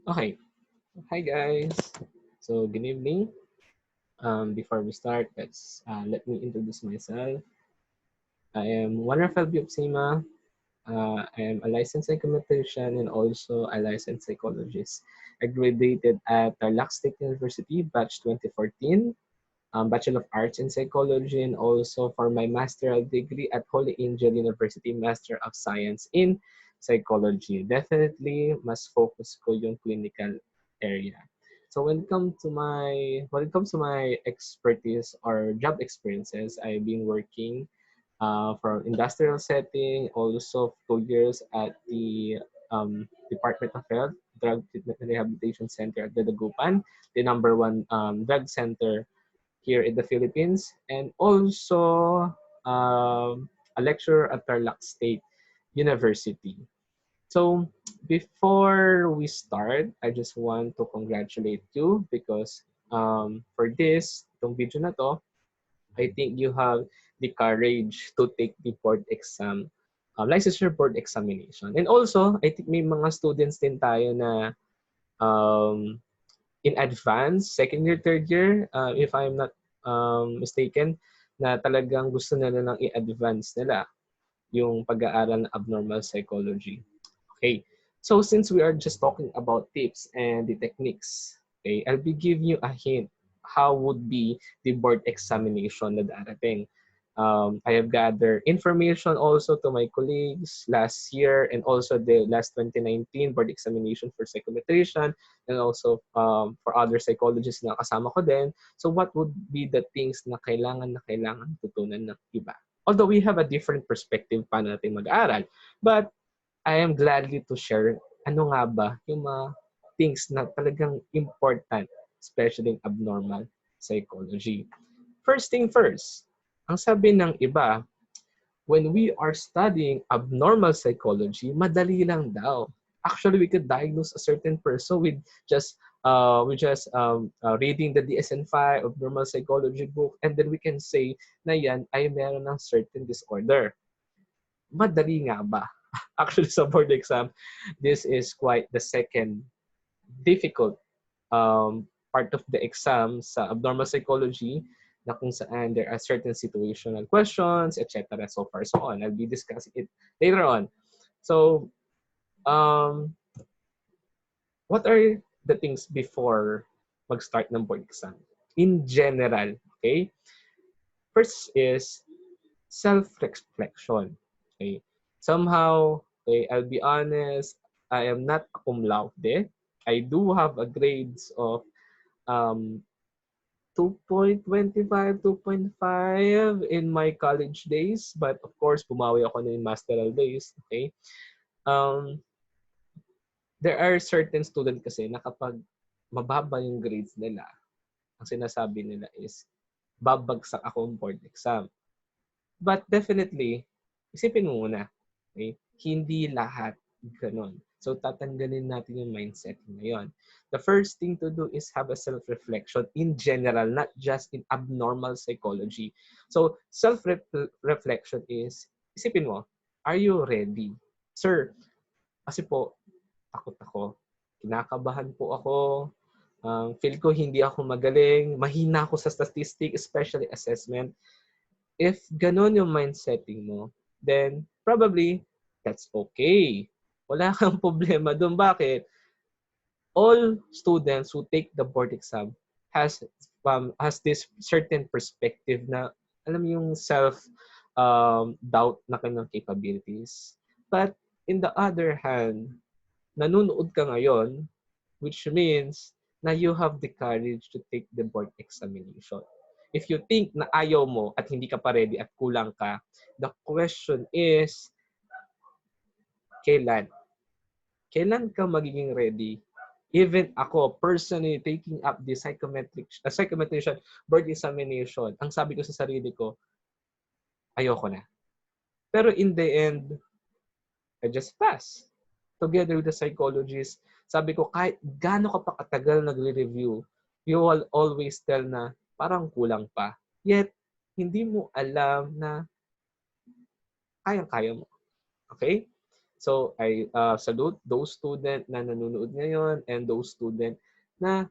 Okay. Hi, guys. So, good evening. Before we start, let me introduce myself. I am Juan Rafael Biopsima. I am a licensed psychometrician and also a licensed psychologist. I graduated at Tarlac State University, batch 2014, Bachelor of Arts in Psychology, and also for my master's degree at Holy Angel University, Master of Science in Psychology. Definitely, mas focus ko yung clinical area. So when it comes to my expertise or job experiences, I've been working from industrial setting, also 2 years at the Department of Health Drug Treatment and Rehabilitation Center at Dadagupan, the number one drug center here in the Philippines, and also a lecturer at Tarlac State University. So before we start, I just want to congratulate you because for itong video na to, I think you have the courage to take the board exam, licensure board examination. And also, I think may mga students din tayo na um, in advance, second year, third year, if I'm not mistaken, na talagang gusto nila nang i-advance nila yung pag-aaral ng abnormal psychology. Okay. So since we are just talking about tips and the techniques, okay, I'll be giving you a hint how would be the board examination na darating. I have gathered information also to my colleagues last year and also the last 2019 board examination for psychometrician and also for other psychologists na kasama ko din. So what would be the things na kailangan tutunan ng iba? Although we have a different perspective paano natin mag-aaral, but I am gladly to share ano nga ba yung mga things na talagang important, especially in abnormal psychology. First thing first, ang sabi ng iba, when we are studying abnormal psychology, madali lang daw. Actually, we could diagnose a certain person with just reading the DSM-5 of normal psychology book, and then we can say na yan ay meron ng certain disorder. Madali nga ba? Actually, sa board exam, this is quite the second difficult part of the exam sa abnormal psychology na kung saan there are certain situational questions, etc. So far, so on. I'll be discussing it later on. So, um, what are the things before mag-start ng board exam? In general, okay? First is self-reflection. Okay? Somehow, okay, I'll be honest, I am not a cum laude. I do have a grades of um, 2.25, 2.5 in my college days. But of course, bumawi ako na yung masteral days. Okay? Um, there are certain student kasi na kapag mababa yung grades nila, ang sinasabi nila is, babagsak akong board exam. But definitely, isipin mo muna, okay? Hindi lahat ganun. So, tatanggalin natin yung mindset ngayon. The first thing to do is have a self-reflection in general, not just in abnormal psychology. So, self-reflection is, isipin mo, are you ready? Sir, kasi po, takot ako. Kinakabahan po ako. Feel ko hindi ako magaling. Mahina ako sa statistics, especially assessment. If ganun yung mindsetting mo, then probably that's okay. Wala kang problema doon. Bakit? All students who take the board exam has this certain perspective na alam mo yung self doubt na kanyang capabilities. But in the other hand, nanonood ka ngayon, which means na you have the courage to take the board examination. If you think na ayaw mo at hindi ka pa ready at kulang ka, the question is, kailan? Kailan ka magiging ready? Even ako, personally, taking up the psychometrician board examination, ang sabi ko sa sarili ko, ayoko na. Pero in the end, I just pass. Together with the psychologist, sabi ko, kahit gaano ka pa katagal nagre-review, you will always tell na parang kulang pa. Yet, hindi mo alam na kayang-kaya mo. Okay? So I salute those student na nanonood ngayon and those student na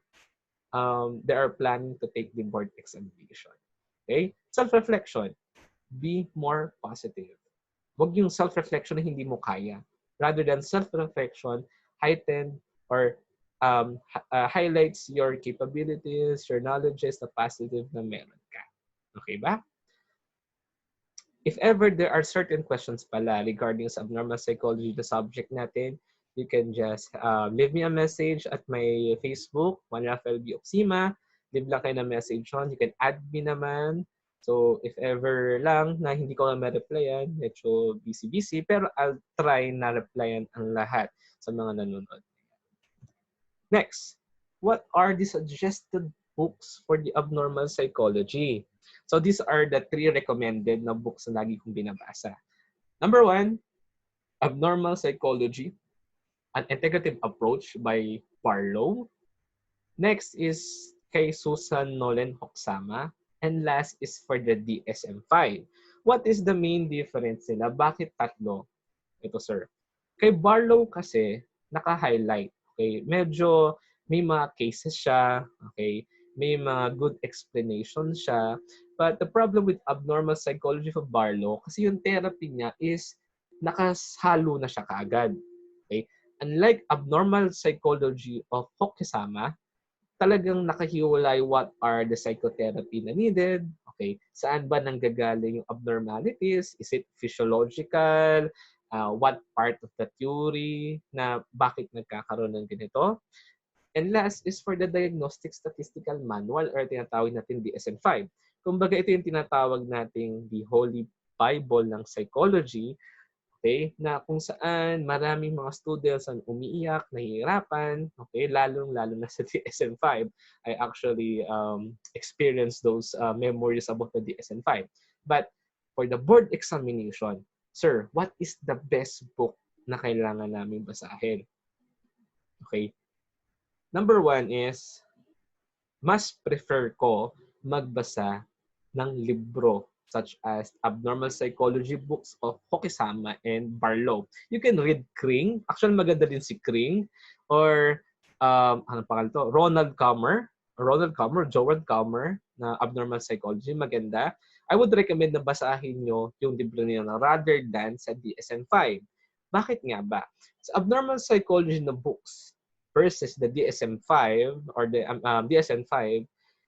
they are planning to take the board examination. Okay? Self-reflection. Be more positive. Huwag yung self-reflection na hindi mo kaya. Rather than self-reflection, heighten or highlights your capabilities, your knowledges, the positive na meron ka. Okay ba? If ever there are certain questions pala regarding sa abnormal psychology, the subject natin, you can just leave me a message at my Facebook, Juan Rafael B. Oxima. Leave lang kayo na message on. You can add me naman. So, if ever lang na hindi ko na ma-replyan, medyo busy-busy, pero I'll try na replyan ang lahat sa mga nanonood. Next, what are the suggested books for the abnormal psychology? So these are the 3 recommended na books na lagi kong binabasa. Number 1, Abnormal Psychology, An Integrative Approach by Barlow. Next is kay Susan Nolen Hoksama. And last is for the DSM-5. What is the main difference nila? Bakit tatlo? Ito, sir. Kay Barlow kasi, naka-highlight. Okay? Medyo may mga cases siya. Okay? May mga good explanations siya. But the problem with abnormal psychology of Barlow, kasi yung therapy niya is nakahalo na siya kaagad. Okay? Unlike abnormal psychology of Hokusama, talagang nakahiwalay what are the psychotherapy na needed. Okay, saan ba nanggagaling yung abnormalities? Is it physiological? What part of the theory na bakit nagkakaroon ng ganito? And last is for the Diagnostic Statistical Manual or tinatawag natin DSM-5. Kumbaga ito yung tinatawag nating the Holy Bible ng psychology. Okay, na kung saan maraming mga students ang umiiyak, nahihirapan, okay, lalong-lalo na sa DSM-5. I actually experienced those memories about the DSM-5. But for the board examination, sir, what is the best book na kailangan namin basahin? Okay. Number 1 is, mas prefer ko magbasa ng libro such as Abnormal Psychology books of Hokusama and Barlow. You can read Kring. Actually, maganda din si Kring. Or, anong pangalan to? Ronald Calmer, Joel Calmer, na Abnormal Psychology. Maganda. I would recommend na basahin nyo yung libro niya rather than sa DSM-5. Bakit nga ba? Sa Abnormal Psychology na books versus the DSM-5 or the DSM-5,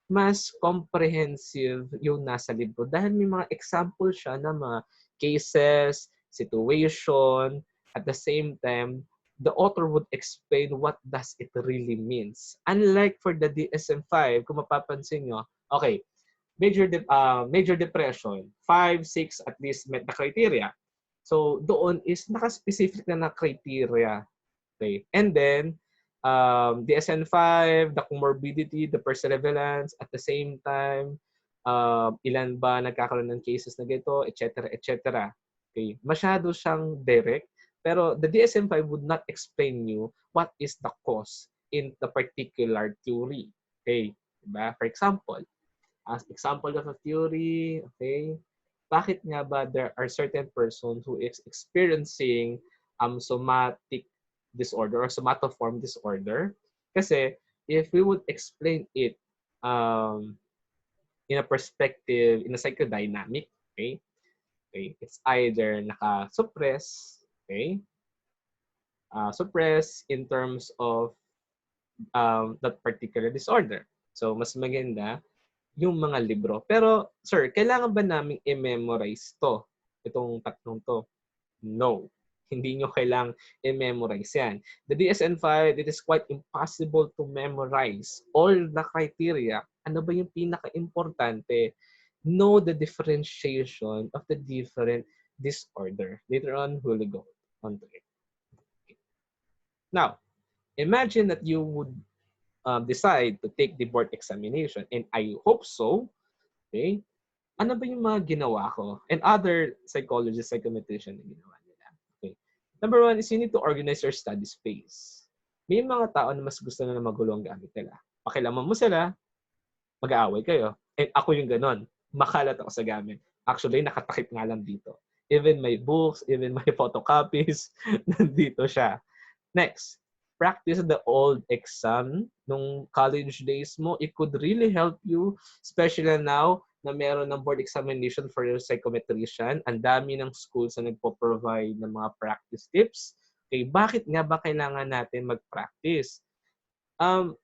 mas comprehensive yung nasa libro dahil may mga example siya ng mga cases, situation, at the same time, the author would explain what does it really means. Unlike for the DSM-5, kung mapapansin nyo, okay, major depression, 5, 6 at least met na criteria. So, doon is naka-specific na criteria. Okay. And then, DSM-5, the comorbidity, the perseverance, at the same time, ilan ba nagkakaroon ng cases na gito, etc., etc. Okay. Masyado siyang direct, pero the DSM-5 would not explain you what is the cause in the particular theory. Okay. Diba? For example, as example of a theory, okay, bakit nga ba there are certain persons who is experiencing somatic disorder or somatoform disorder? Kasi if we would explain it in a perspective, in a psychodynamic, okay, it's either naka-suppress, okay, suppress in terms of that particular disorder. So, mas maganda yung mga libro. Pero, sir, kailangan ba namin i-memorize to? Itong tatlong to? No. Hindi nyo kailangang i-memorize yan. The DSM-5, it is quite impossible to memorize all the criteria. Ano ba yung pinaka-importante? Know the differentiation of the different disorder. Later on, we'll go on to it. Now, imagine that you would decide to take the board examination, and I hope so, okay? Ano ba yung mga ginawa ko? And other psychologists, psychometrician na ginawa nila. Okay. Number 1 is you need to organize your study space. May mga tao na mas gusto na magulo ang gamit nila. Pakilaman mo sila, mag-aaway kayo. And ako yung ganon. Makalat ako sa gamit. Actually, nakatakip nga lang dito. Even my books, even my photocopies, nandito siya. Next, practice the old exam nung college days mo. It could really help you, especially now na meron ng board examination for your psychometrician. Ang dami ng schools na nagpo-provide ng mga practice tips. Okay, bakit nga ba kailangan natin mag-practice? Um,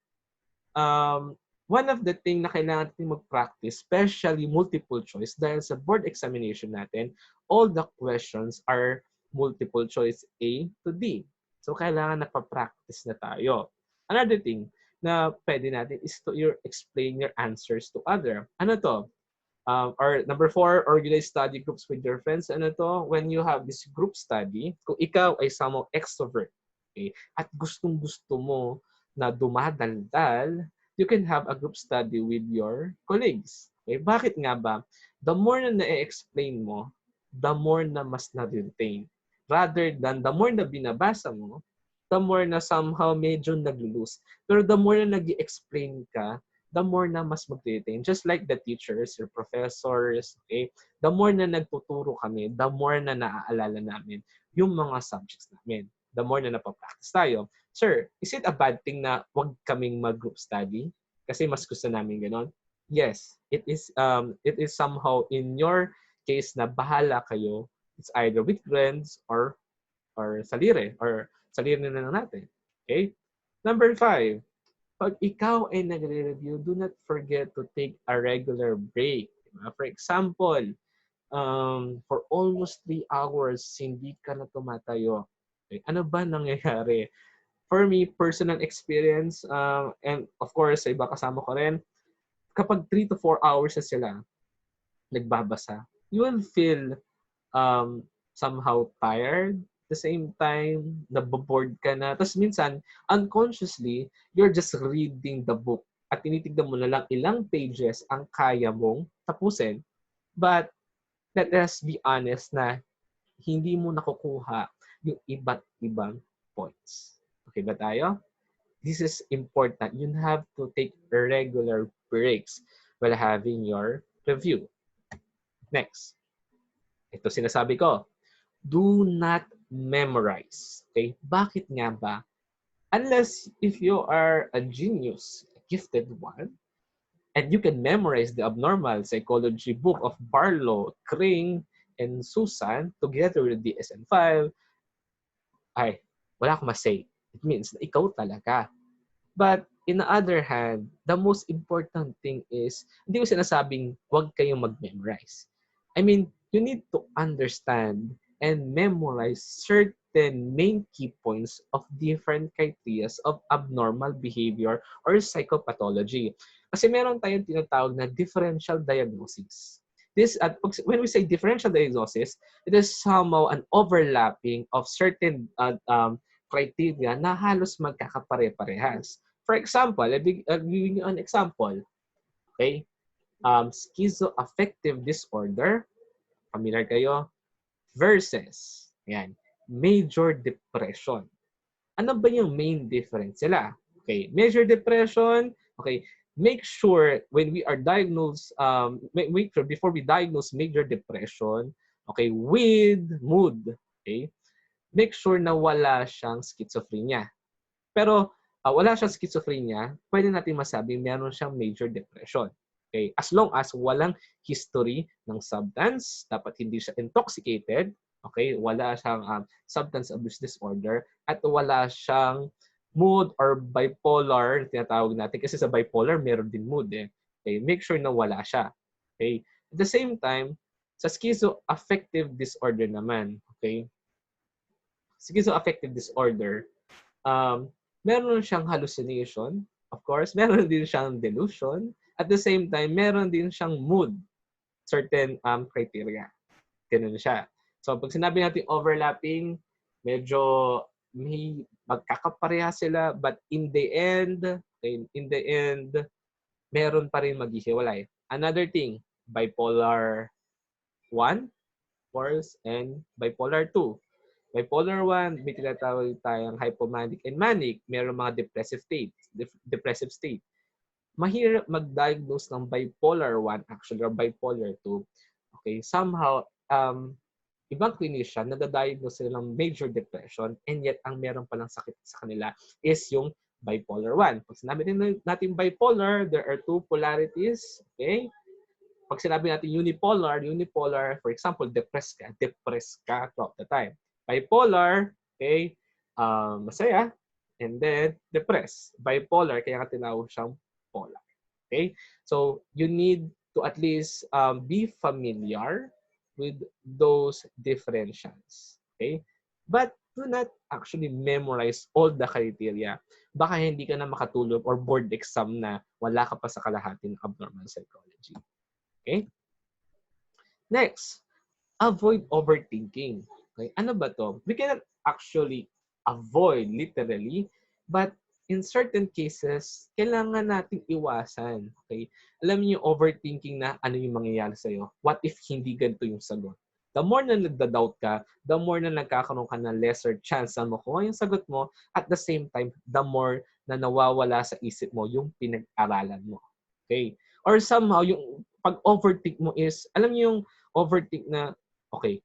One of the thing na kailangan natin mag-practice, especially multiple choice, dahil sa board examination natin, all the questions are multiple choice A to D. So, kailangan napapractice na tayo. Another thing na pwede natin is to explain your answers to other. Ano to? Or number 4, organize study groups with your friends. Ano to? When you have this group study, kung ikaw ay somehow extrovert, okay, at gustong-gusto mo na dumadaldal, you can have a group study with your colleagues. Okay? Bakit nga ba? The more na na-explain mo, the more na mas na-retain. Rather than the more na binabasa mo, the more na somehow medyo nag-lose. Pero the more na nag-explain ka, the more na mas mag-retain. Just like the teachers, your professors, okay? The more na nagtuturo kami, the more na naaalala namin yung mga subjects namin. The more na napapractice tayo. Sir, is it a bad thing na wag kaming mag-group study? Kasi mas gusto namin ganon? Yes, it is somehow in your case na bahala kayo. It's either with friends or salire na lang natin. Okay? Number 5, pag ikaw ay nagre-review, do not forget to take a regular break. Diba? For example, for almost 3 hours, hindi ka na tumatayo. Okay? Ano ba nangyayari? For me, personal experience, and of course, sa iba kasama ko rin, kapag 3 to 4 hours na sila nagbabasa, you will feel somehow tired. At the same time, naboboard ka na. Tapos minsan, unconsciously, you're just reading the book at tinitignan mo na lang ilang pages ang kaya mong tapusin. But let us be honest na hindi mo nakukuha yung iba't ibang points. Okay ba tayo? This is important. You have to take regular breaks while having your review. Next. Ito sinasabi ko. Do not memorize. Okay? Bakit nga ba? Unless if you are a genius, a gifted one, and you can memorize the abnormal psychology book of Barlow, Kring, and Susan together with the DSM-5, ay, wala akong masay. It means na ikaw talaga. But in the other hand, the most important thing is, hindi ko sinasabing huwag kayong mag-memorize. I mean, you need to understand and memorize certain main key points of different criteria of abnormal behavior or psychopathology. Kasi meron tayong tinatawag na differential diagnosis. When we say differential diagnosis, it is somehow an overlapping of certain criteria na halos magkakapare-parehas. For example, I'll give you an example. Okay? Schizoaffective disorder, familiar kayo, versus major depression. Ano ba yung main difference sila? Okay, major depression, okay, make sure when we are diagnosed, before we diagnose major depression, okay, with mood, okay, make sure na wala siyang schizophrenia. Pero wala siyang schizophrenia, pwede natin masabi meron siyang major depression. Okay? As long as walang history ng substance, dapat hindi siya intoxicated, okay? Wala siyang substance abuse disorder, at wala siyang mood or bipolar, tinatawag natin. Kasi sa bipolar, meron din mood eh. Okay? Make sure na wala siya. Okay? At the same time, sa schizoaffective disorder naman, okay? Schizoaffective disorder, meron siyang hallucination, of course, meron din siyang delusion, at the same time, meron din siyang mood, certain criteria. Ganun siya. So, pag sinabi natin overlapping, medyo may magkakapareha sila, but in the end, meron pa rin maghihiwalay. Another thing, bipolar 1, of course, and bipolar 2. Bipolar 1, may tinatawag tayong hypomanic and manic. Mayroong mga depressive state. Mahirap mag-diagnose ng bipolar 1 actually or bipolar 2. Okay, somehow ibang clinician, nadadiagnose sila ng major depression and yet ang meron palang sakit sa kanila is yung bipolar 1. Pag sinabi natin bipolar, there are two polarities. Okay? Pag sinabi natin unipolar, for example, depressed ka throughout the time. Bipolar, okay, masaya, and then depressed. Bipolar, kaya nga tinawag siyang polar. Okay? So, you need to at least be familiar with those differentials. Okay? But do not actually memorize all the criteria. Baka hindi ka na makatulog or board exam na wala ka pa sa kalahati ng abnormal psychology. Okay? Next, avoid overthinking. Okay? Ano ba to? We cannot actually avoid literally, but in certain cases, kailangan nating iwasan. Okay? Alam niyo yung overthinking na ano yung mangyayari sa'yo. What if hindi ganito yung sagot? The more na nagda-doubt ka, the more na nagkakaroon ka ng lesser chance na makuha yung sagot mo, at the same time, the more na nawawala sa isip mo yung pinag-aralan mo. Okay? Or somehow, yung pag-overthink mo is, alam niyo yung overthink na, okay,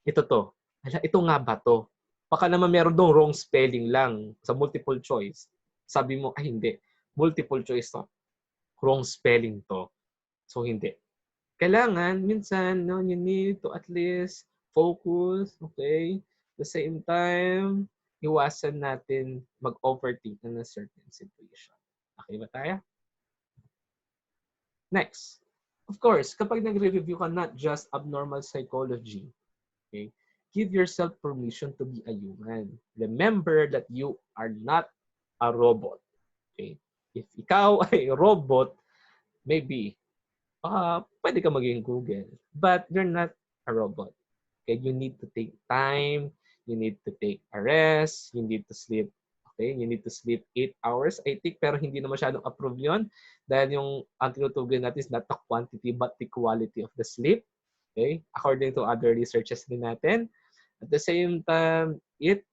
ito to. Ito nga ba to? Baka naman meron dong wrong spelling lang sa multiple choice. Sabi mo, ay hindi. Multiple choice to. Wrong spelling to. So, hindi. Kailangan, minsan, no, you need to at least focus, okay? At the same time, iwasan natin mag-overthink na certain situation. Okay ba tayo? Next. Of course, kapag nagre-review ka not just abnormal psychology, okay, give yourself permission to be a human. Remember that you are not a robot. Okay? If ikaw ay robot, maybe, pwede ka maging Google. But you're not a robot. Okay? You need to take time. You need to take a rest. You need to sleep. Okay? You need to sleep 8 hours, I think, pero hindi na masyadong approve yun. Dahil yung ang tinutukoy natin is not the quantity but the quality of the sleep. Okay? According to other researches din natin. At the same time, eat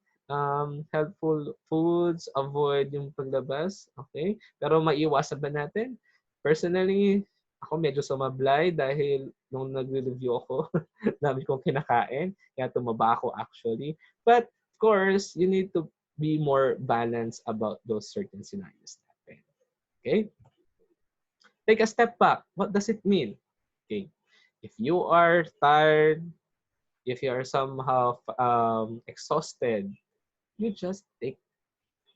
helpful foods, avoid yung paglabas. Okay? Pero maiiwasan ba natin? Personally, ako medyo sumablay dahil nung nagre-review ako, dami kong kinakain. Kaya tumaba ako actually. But of course, you need to be more balanced about those certain scenarios natin. Okay? Take a step back. What does it mean? Okay. If you are tired, if you are somehow exhausted, you just take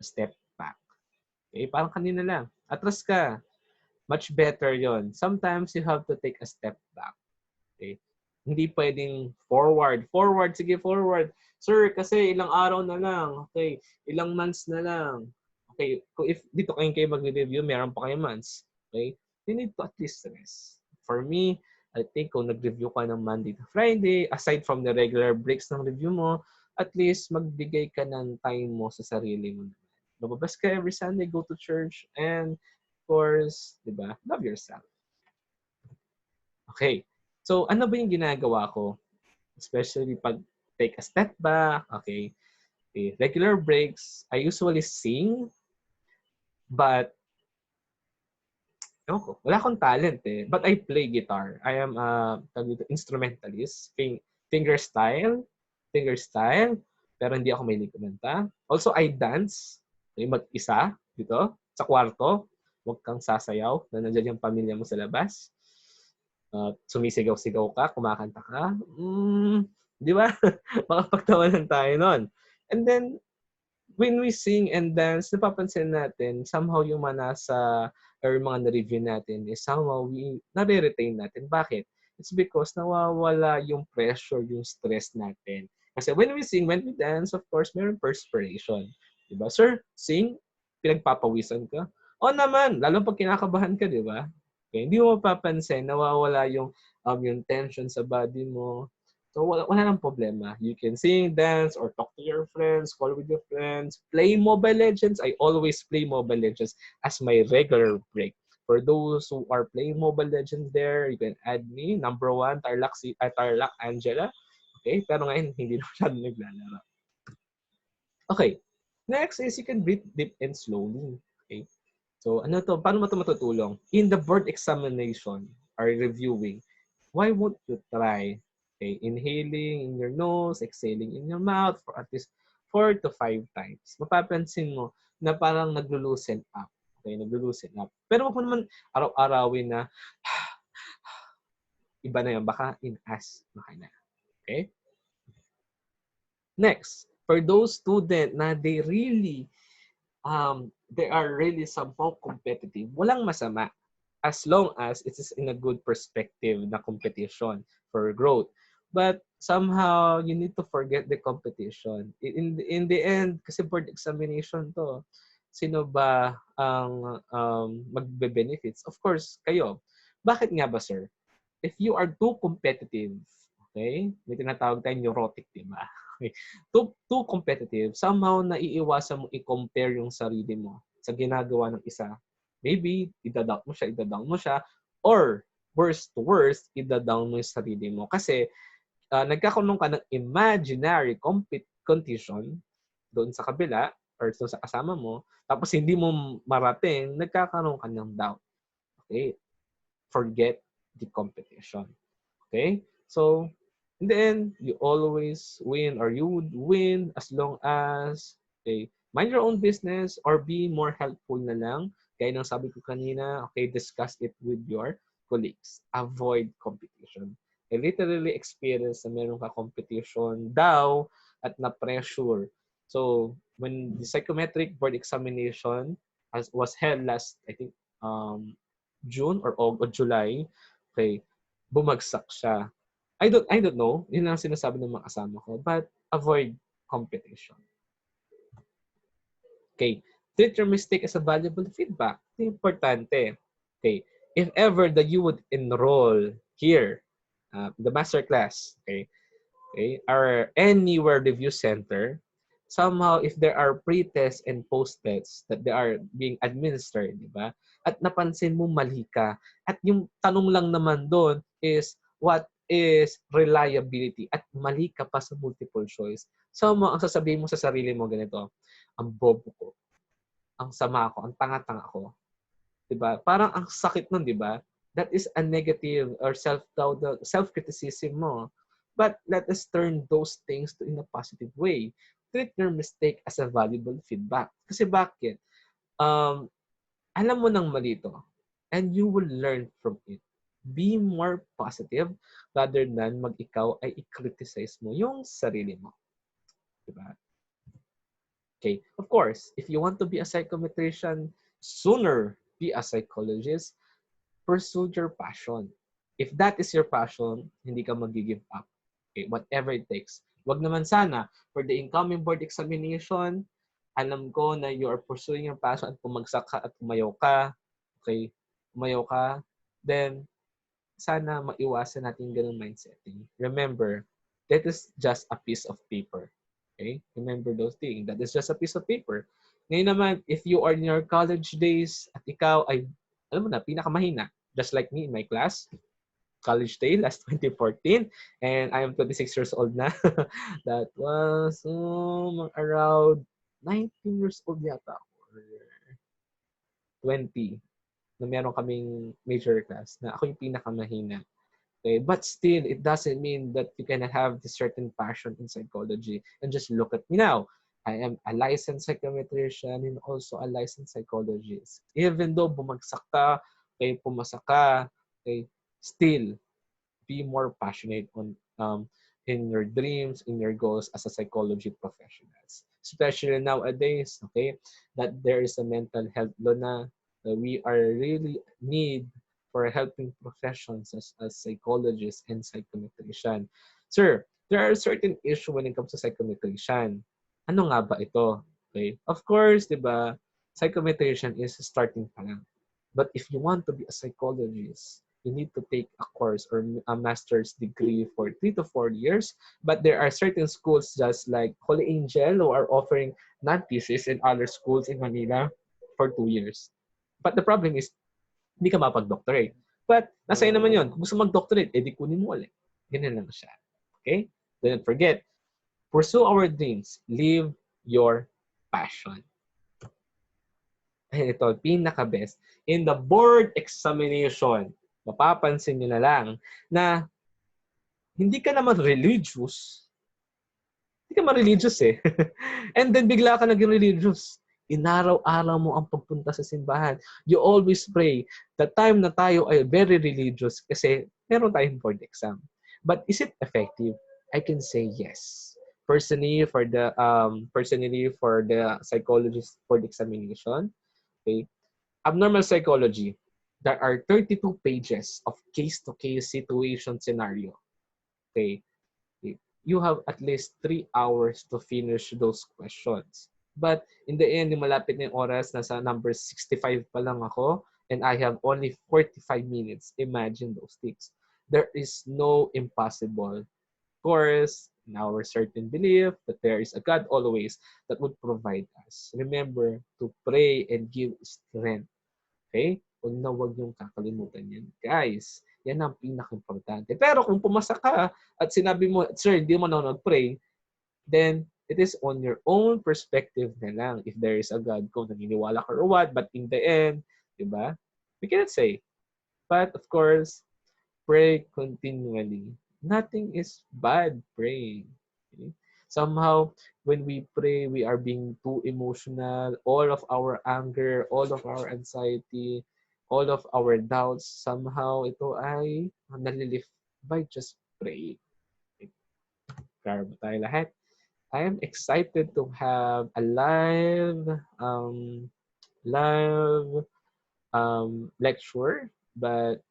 a step back. Okay? Parang kanina lang. Atras ka. Much better yon. Sometimes you have to take a step back. Okay? Hindi pwedeng forward. Forward, sige forward. Sir, kasi ilang araw na lang. Okay, ilang months na lang. Okay, if dito kayo mag-review, meron pa kayo months. Okay? You need to at least rest. For me, I think kung nag-review ka ng Monday to Friday, aside from the regular breaks ng review mo, at least magbigay ka ng time mo sa sarili mo. Lumabas ka every Sunday, go to church, and of course, di ba, love yourself. Okay. So, ano ba yung ginagawa ko? Especially pag take a step back, okay, regular breaks, I usually sing, but wala akong talent eh. But I play guitar. I am a instrumentalist, finger style, pero hindi ako may kumanta. Also, I dance, okay, mag-isa dito sa kwarto. Huwag kang sasayaw na nandiyan yung pamilya mo sa labas. Sumisigaw-sigaw ka, kumakanta ka. Di ba? Makapagtawanan tayo nun. And then, when we sing and dance, napapansin natin, somehow yung mga nasa, or mga na-review natin, is somehow we nare-retain natin. Bakit? It's because nawawala yung pressure, yung stress natin. Kasi when we sing, when we dance, of course, meron perspiration. Diba? Sir, sing, pinagpapawisan ka. O naman, lalo pag kinakabahan ka, di ba? Okay, hindi mo mapapansin, nawawala yung tension sa body mo. So, wala nang problema. You can sing, dance, or talk to your friends, call with your friends, play Mobile Legends. I always play Mobile Legends as my regular break. For those who are playing Mobile Legends there, you can add me. Number 1, Tarlac Angela. Okay, pero ngayon, hindi na masyado naglalaro. Okay, next is you can breathe deep and slowly. Okay, so ano to? Paano mo ito matutulong? In the board examination or reviewing, why won't you try Okay, inhaling in your nose, exhaling in your mouth for at least 4 to 5 times. Mapapansin mo na parang naglo-loosen up. Okay, naglo-loosen up. Pero wag mo naman araw-arawin na iba na yun. Baka in-asthma ka na. Okay? Next, for those student na they are really somehow competitive, walang masama as long as it is in a good perspective na competition for growth. But somehow, you need to forget the competition. In the end, kasi board examination to, sino ba ang magbe-benefits? Of course, kayo. Bakit nga ba, sir? If you are too competitive, okay, may tinatawag tayong neurotic, di ba? Okay. Too competitive, somehow naiiwasan mo i-compare yung sarili mo sa ginagawa ng isa. Maybe, ida-down mo siya, or worst to worst, ida-down mo yung sarili mo. Kasi, nagkakaroon ka ng imaginary competition doon sa kabila, or doon sa kasama mo, tapos hindi mo marating, nagkakaroon ka ng doubt. Okay? Forget the competition. Okay? So, in the end, you always win or you would win as long as, okay, mind your own business or be more helpful na lang. Gaya ng sabi ko kanina, okay, discuss it with your colleagues. Avoid competition. I literally experienced na meron ka competition daw at na-pressure. So, when the psychometric board examination was held last, I think, June or August, July, okay, bumagsak siya. I don't know. Yun lang sinasabi ng mga kasama ko. But avoid competition. Okay. Treat your mistake as a valuable feedback. Ito importante. Okay. If ever that you would enroll here, the master class, okay, or anywhere review center, somehow if there are pre-tests and post-tests that they are being administered, di ba? At napansin mo mali ka. At yung tanong lang naman doon is, what is reliability? At mali ka pa sa multiple choice. So, ang sasabihin mo sa sarili mo ganito, ang bobo ko, ang sama ko, ang tanga-tanga ko. Di ba? Parang ang sakit nun, di ba? That is a negative or self-doubt, self-criticism mo. But let us turn those things to in a positive way. Treat your mistake as a valuable feedback. Kasi bakit? Alam mo nang mali ito, and you will learn from it. Be more positive rather than ikaw ay i-criticize mo yung sarili mo. Diba? Okay. Of course, if you want to be a psychometrician, sooner be a psychologist, pursue your passion. If that is your passion, hindi ka mag-give up. Okay, whatever it takes. Wag naman sana, for the incoming board examination, alam ko na you are pursuing your passion at pumagsak ka at umayaw ka, okay, umayaw ka, then sana maiwasan natin ganung mindsetting. Remember, that is just a piece of paper. Okay? Remember those things. That is just a piece of paper. Ngayon naman, if you are in your college days at ikaw ay, alam mo na, pinakamahina, just like me in my class, college day last 2014, and I am 26 years old na. That was around 19 years old yata or 20 na meron kaming major class na ako yung pinakamahina. Okay? But still, it doesn't mean that you cannot have this certain passion in psychology. And just look at me now. I am a licensed psychometrician and also a licensed psychologist. Even though bumagsak ka, okay, pumasa ka, okay, still, be more passionate on in your dreams, in your goals as a psychology professionals. Especially nowadays, okay, that there is a mental health law na we are really need for helping professions as psychologists and psychometrician. Sir, there are certain issues when it comes to psychometrician. Ano nga ba ito? Okay? Of course, di ba, psychometrician is starting pa lang. But if you want to be a psychologist, you need to take a course or a master's degree for 3 to 4 years. But there are certain schools just like Holy Angel who are offering non-thesis in other schools in Manila for 2 years. But the problem is, hindi ka mapag-doctorate. But nasa naman yun. Kung gusto mag-doctorate, edi kunin mo ulit. Ganyan lang siya. Okay? Don't forget, pursue our dreams. Live your passion. Ay, ito, pinaka-best. In the board examination, mapapansin nyo na lang na hindi ka naman religious. Hindi ka ma-religious eh. And then bigla ka naging religious. Inaraw-araw mo ang pagpunta sa simbahan. You always pray. The time na tayo ay very religious kasi meron tayong board exam. But is it effective? I can say yes. Personally for the psychologist board examination, okay, abnormal psychology, there are 32 pages of case-to-case situation scenario. Okay, you have at least 3 hours to finish those questions. But in the end, yung malapit na yung oras, nasa number 65 pa lang ako, and I have only 45 minutes. Imagine those things. There is no impossible. Of course, in our certain belief that there is a God always that would provide us. Remember to pray and give strength. Okay? Huwag niyong kakalimutan yan. Guys, yan ang pinaka-importante. Pero kung pumasa ka at sinabi mo, sir, hindi mo na nag-pray, then it is on your own perspective na lang if there is a God, kung naniniwala ka or what. But in the end, di ba? We cannot say. But of course, pray continually. Nothing is bad praying. Okay? Somehow, when we pray, we are being too emotional. All of our anger, all of our anxiety, all of our doubts, somehow ito ay nalilift by just praying. Okay? Klaro ba tayo lahat? I am excited to have a live lecture, but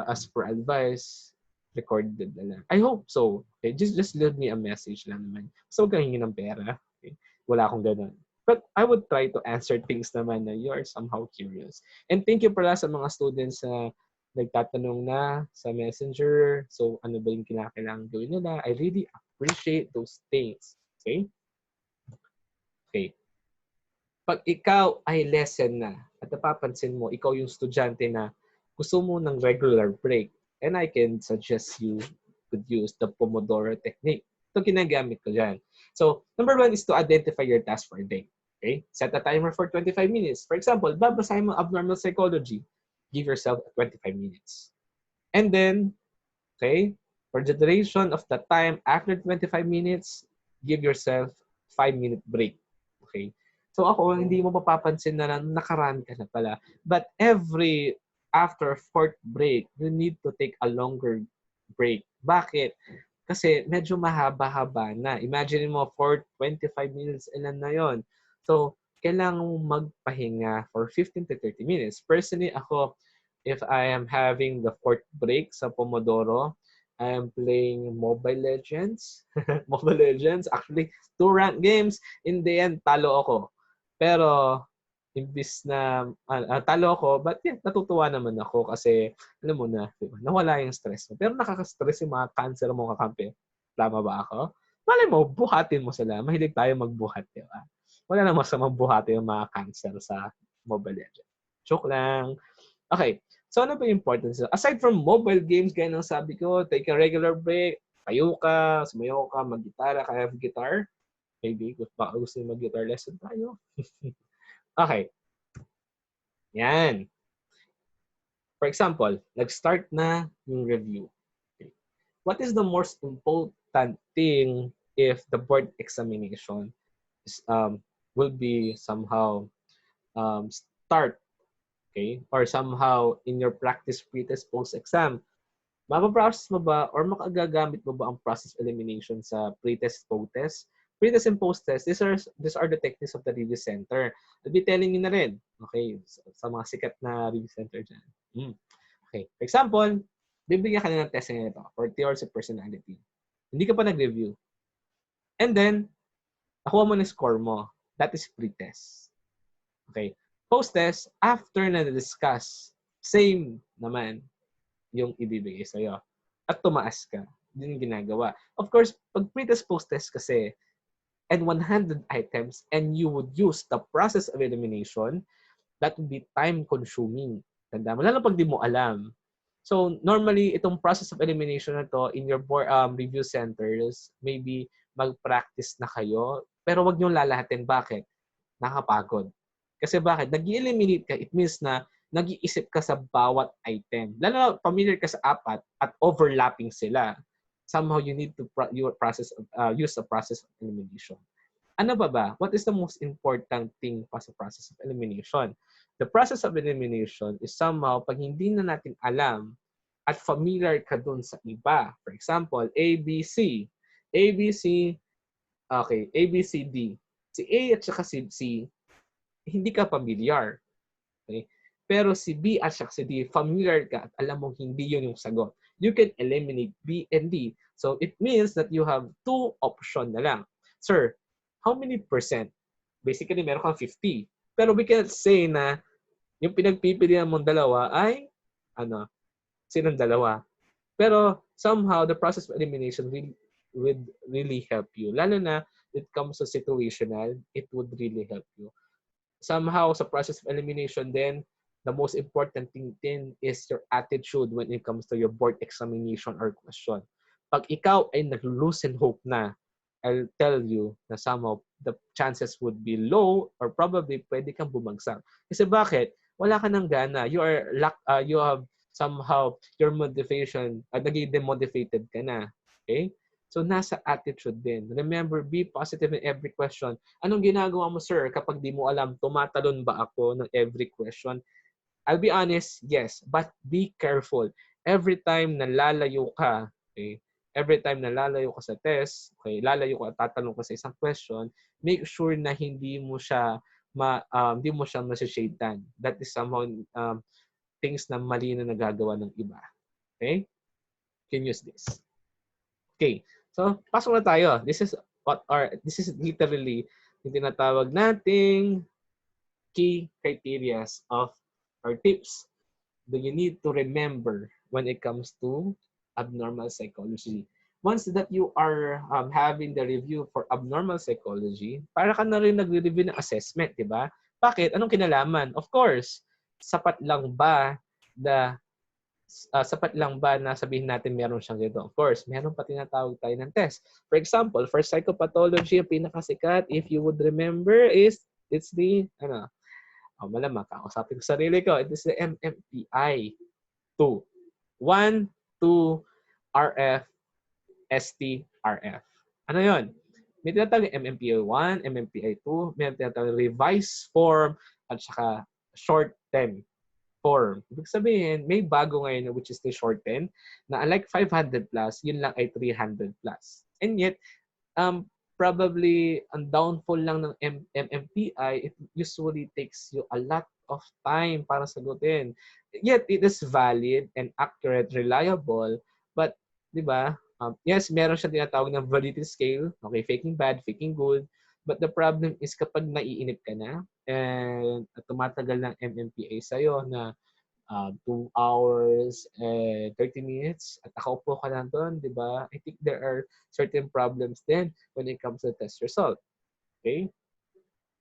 as per advice, recorded na lang. I hope so. Okay? Just leave me a message lang naman. So, huwag kang hingi ng pera. Okay? Wala akong ganun. But I would try to answer things naman na you are somehow curious. And thank you pala sa mga students na nagtatanong na sa messenger. So, ano ba yung kinakailangan gawin nila? I really appreciate those things. Okay? Okay. Pag ikaw ay lesson na at napapansin mo, ikaw yung estudyante na gusto mo ng regular break, and I can suggest you could use the Pomodoro technique. Ito ginagamit ko dyan. So, number 1 is to identify your task for a day. Okay? Set a timer for 25 minutes. For example, babasahin mo abnormal psychology. Give yourself 25 minutes. And then, okay, for the duration of the time after 25 minutes, give yourself 5-minute break. Okay? So ako, hindi mo mapapansin na nakaraan ka na pala. But after fourth break, you need to take a longer break. Bakit? Kasi medyo mahaba-haba na. Imagine mo, for 25 minutes, ilan na yon. So, kailangan mong magpahinga for 15 to 30 minutes. Personally, ako, if I am having the fourth break sa Pomodoro, I am playing Mobile Legends. Mobile Legends. Actually, 2 ranked games. In the end, talo ako. Pero, imbis na talo ako, but yeah, natutuwa naman ako kasi, alam mo na, diba, nawala yung stress mo. Pero nakaka-stress yung mga cancer mo kakampi. Tama ba ako? Malay mo, buhatin mo sila. Mahilig tayo magbuhat, di ba? Wala namang masamang buhatin yung mga cancer sa Mobile Legends. Joke lang. Okay. So, ano ba yung importance? Aside from mobile games, gaya ng sabi ko, take a regular break, kayo ka, sumayaw ka, mag-gitara, kaya guitar. Maybe, baka gusto nyo mag-guitar lesson tayo. Okay. Yan. For example, nag-start na yung review. Okay. What is the most important thing if the board examination is, will be somehow start, okay? Or somehow in your practice pre-test post-exam, mapaprocess mo ba or makagagamit mo ba ang process elimination sa pre-test post-test? Pre-test and post-test, these are the techniques of the review center. I'll be telling you na rin, okay, sa mga sikat na review center dyan. Okay, for example, bibigyan ka na ng test na ito for theories of personality. Hindi ka pa nag-review. And then, nakuha mo na score mo. That is pre-test. Okay. Post-test, after na discuss, same naman yung ibibigay sa'yo. At tumaas ka. Yun yung ginagawa. Of course, pag pre-test, post-test kasi, and 100 items, and you would use the process of elimination, that would be time-consuming. Tanda mo, lalo pag di mo alam. So, normally, itong process of elimination na to, in your review centers, maybe mag-practice na kayo, pero wag niyong lalahatin. Bakit? Nakapagod. Kasi bakit? Nag-eliminate ka, it means na nag-iisip ka sa bawat item. Lalo na familiar ka sa apat at overlapping sila. somehow you need to use a process of elimination. Ano ba? What is the most important thing pa sa process of elimination? The process of elimination is somehow, pag hindi na natin alam at familiar ka dun sa iba. For example, A, B, C. A, B, C, okay, A, B, C, D. Si A at saka si C, hindi ka familiar. Okay? Pero si B at saka si D, familiar ka at alam mong hindi yun yung sagot. You can eliminate B and D. So it means that you have two option na lang. Sir, how many percent? Basically, meron kang 50. Pero we cannot say na yung pinagpipilian mong dalawa ay, sinong dalawa. Pero somehow, the process of elimination would really help you. Lalo na, it comes to situational, it would really help you. Somehow, sa process of elimination then, the most important thing is your attitude when it comes to your board examination or question. Pag ikaw ay nag-loosen hope na, I'll tell you na somehow the chances would be low or probably pwede kang bumagsak. Kasi bakit? Wala ka ng gana. You have somehow your motivation, naging demotivated ka na. Okay? So, nasa attitude din. Remember, be positive in every question. Anong ginagawa mo, sir, kapag di mo alam, tumatalon ba ako ng every question? I'll be honest, yes. But be careful. Every time na lalayo ka, okay, every time na lalayo ka sa test, okay, lalayo ka at tatanong ka sa isang question, make sure na hindi mo siya masishaitan. That is somehow things na mali na nagagawa ng iba. Okay? You can use this. Okay. So, pasok na tayo. This is literally yung tinatawag nating key criteria of or tips that you need to remember when it comes to abnormal psychology. Once that you are having the review for abnormal psychology, para ka na rin nagre-review ng assessment, di ba? Bakit? Anong kinalaman? Of course, sapat lang ba na sabihin natin meron siyang ganito? Of course, meron pa tinatawag tayo ng test. For example, for psychopathology, ang pinakasikat, if you would remember, it's the, malamang, kausapin ko sarili ko, it is the MMPI 2. 1, 2, RF, ST, RF. Ano yun? May tinatawag MMPI 1, MMPI 2, may tinatawag revised form, at saka shortened form. Ibig sabihin, may bago ngayon which is the shortened, na unlike 500 plus, yun lang ay 300 plus. And yet, probably ang downfall lang ng MMPI, it usually takes you a lot of time para sagutin. Yet, it is valid and accurate, reliable, but, di ba, yes, meron siya tinatawag ng validity scale, okay, faking bad, faking good, but the problem is kapag naiinip ka na, and tumatagal ng MMPA sa'yo na 2 hours and 30 minutes at nakaupo ka lang doon, di ba? I think there are certain problems then when it comes to the test result. Okay?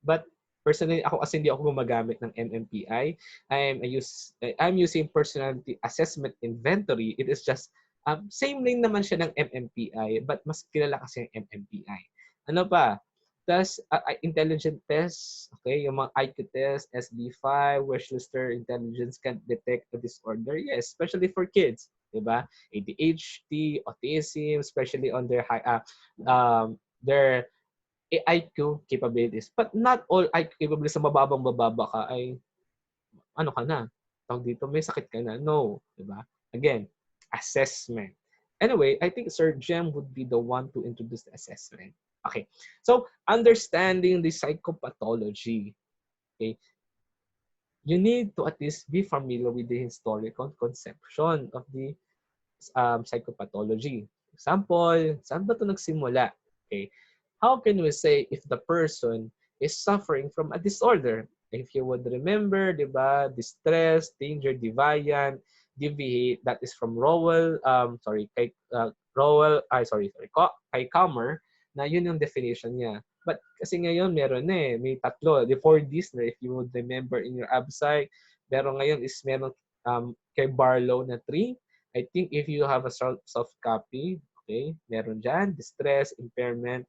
But personally, ako kasi hindi ako gumagamit ng MMPI. I'm using personality assessment inventory. It is just same name naman siya ng MMPI but mas kilala kasi yung MMPI. Ano pa? Tapos, intelligent tests, okay, yung mga IQ test, SB5, Wechsler intelligence can detect a disorder. Yes, especially for kids, di ba? ADHD, autism, especially on their IQ capabilities. But not all IQ capabilities na mababang-bababa ka ay, ano ka na, tawag dito, may sakit ka na. No, di ba? Again, assessment. Anyway, I think Sir Jem would be the one to introduce the assessment. Okay. So, understanding the psychopathology. Okay. You need to at least be familiar with the historical conception of the psychopathology. Example, saan ba ito nagsimula? Okay. How can we say if the person is suffering from a disorder? If you would remember, di ba, distress, danger, deviant, deviate, that is from kay Calmer, na yun yung definition niya. But kasi ngayon meron na may tatlo. The 4Ds na if you would remember in your website, meron ngayon is meron kay Barlow na 3. I think if you have a soft copy, okay, meron dyan, distress, impairment,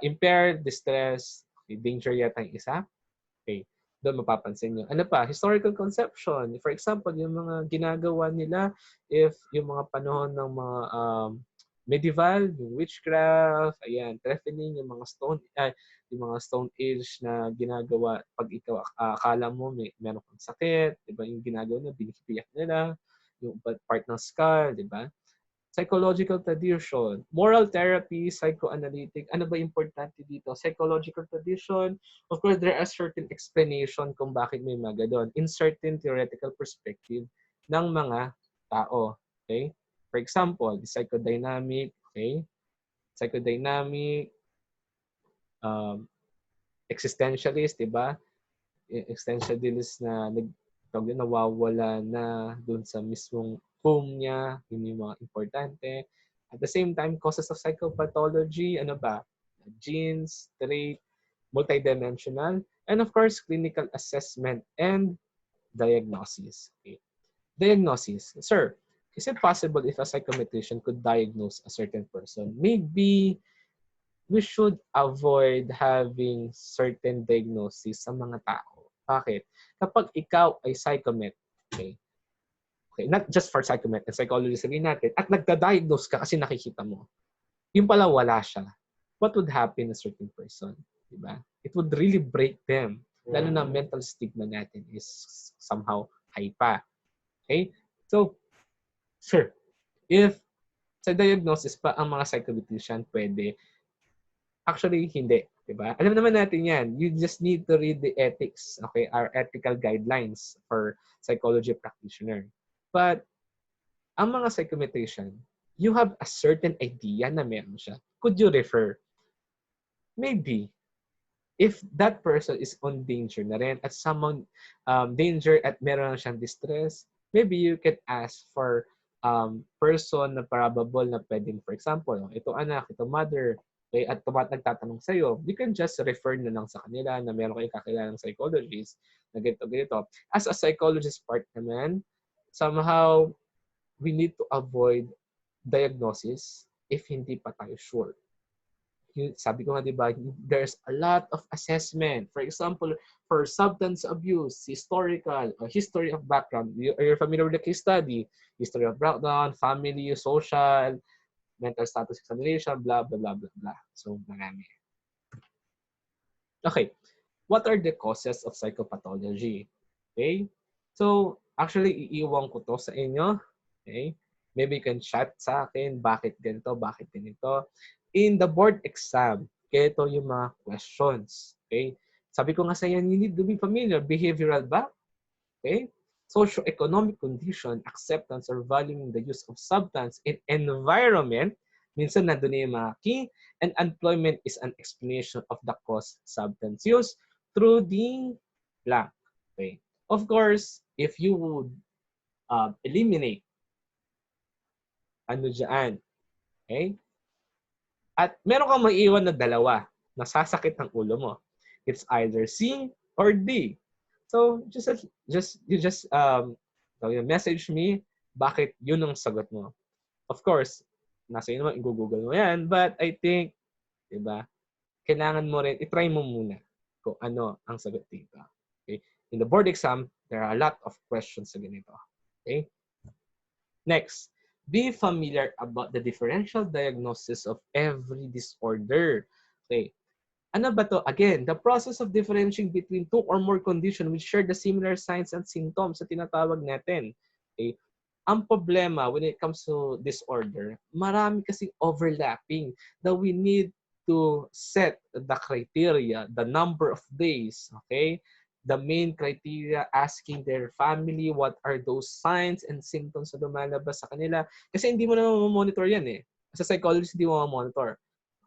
impaired, distress, okay, danger yata yung isa. Okay. Doon mapapansin nyo. Ano pa? Historical conception. For example, yung mga ginagawa nila if yung mga panahon ng mga medieval, yung witchcraft, ayan, trifling, yung mga stone age na ginagawa pag ikaw akala mo meron kang sakit, di ba? Yung ginagawa nila, binipiyak nila, yung part ng skull, di ba? Psychological tradition, moral therapy, psychoanalytic. Ano ba importante dito? Psychological tradition, of course, there are certain explanation kung bakit may mga ganun in certain theoretical perspective ng mga tao. Okay? For example, the psychodynamic, okay? Psychodynamic, um, existentialist, di ba? Existentialist na nawawala na dun sa mismong home niya, yun yung mga importante. At the same time, causes of psychopathology, ano ba? Genes, trait, multidimensional, and of course, clinical assessment and diagnosis. Okay. Diagnosis. Sir, is it possible if a psychometrician could diagnose a certain person? Maybe we should avoid having certain diagnosis sa mga tao. Bakit? Kapag ikaw ay psychomet, okay, not just for psychomet and psychology sabihin natin, at nagda-diagnose ka kasi nakikita mo, yung pala wala siya, what would happen to a certain person? Diba? It would really break them. Lalo na mental stigma natin is somehow high pa. Okay? So, sure, if sa diagnosis pa ang mga psychometrician pwede, actually, hindi. Diba? Alam naman natin yan. You just need to read the ethics, okay, our ethical guidelines for psychology practitioner. But, ang mga psychometrician, you have a certain idea na meron siya. Could you refer? Maybe. If that person is on danger na rin at someone danger at meron na siyang distress, maybe you can ask for person na probable na pwedeng, for example, ito anak, ito mother, okay, at nagtatanong sa'yo, you can just refer na lang sa kanila na meron kayong kakilalang psychologist na ganito. As a psychologist part naman, somehow, we need to avoid diagnosis if hindi pa tayo sure. Sabi ko nga, di ba, there's a lot of assessment. For example, for substance abuse, historical, history of background. You're familiar with the case study? History of background, family, social, mental status examination, blah, blah, blah, blah, blah. So, marami. Okay. What are the causes of psychopathology? Okay? So, actually, iiwan ko to sa inyo. Okay? Maybe you can chat sa akin, bakit ganito, bakit ganito. In the board exam, ito yung mga questions. Okay? Sabi ko nga sa inyo, you need to be familiar. Behavioral ba? Okay? Socio-economic condition, acceptance or valuing the use of substance in environment. Minsan nandun yung mga key. And employment is an explanation of the cause substance use through the blank. Okay? Of course, if you would eliminate ano dyan, okay? At meron kang maiiwan na dalawa na sasakit ng ulo mo. It's either C or D. So, you just message me bakit yun ang sagot mo. Of course, nasa iyo naman, i-google mo yan. But I think, diba, kailangan mo rin, itry mo muna kung ano ang sagot dito. Okay? In the board exam, there are a lot of questions sa ganito. Okay? Next, be familiar about the differential diagnosis of every disorder. Okay. Ano ba to? Again, the process of differentiating between two or more conditions which share the similar signs and symptoms sa tinatawag natin. Okay. Ang problema when it comes to disorder, marami kasi overlapping that we need to set the criteria, the number of days, okay? The main criteria, asking their family what are those signs and symptoms na lumalabas sa kanila. Kasi hindi mo na monitor yan eh. As a psychologist, hindi mo monitor.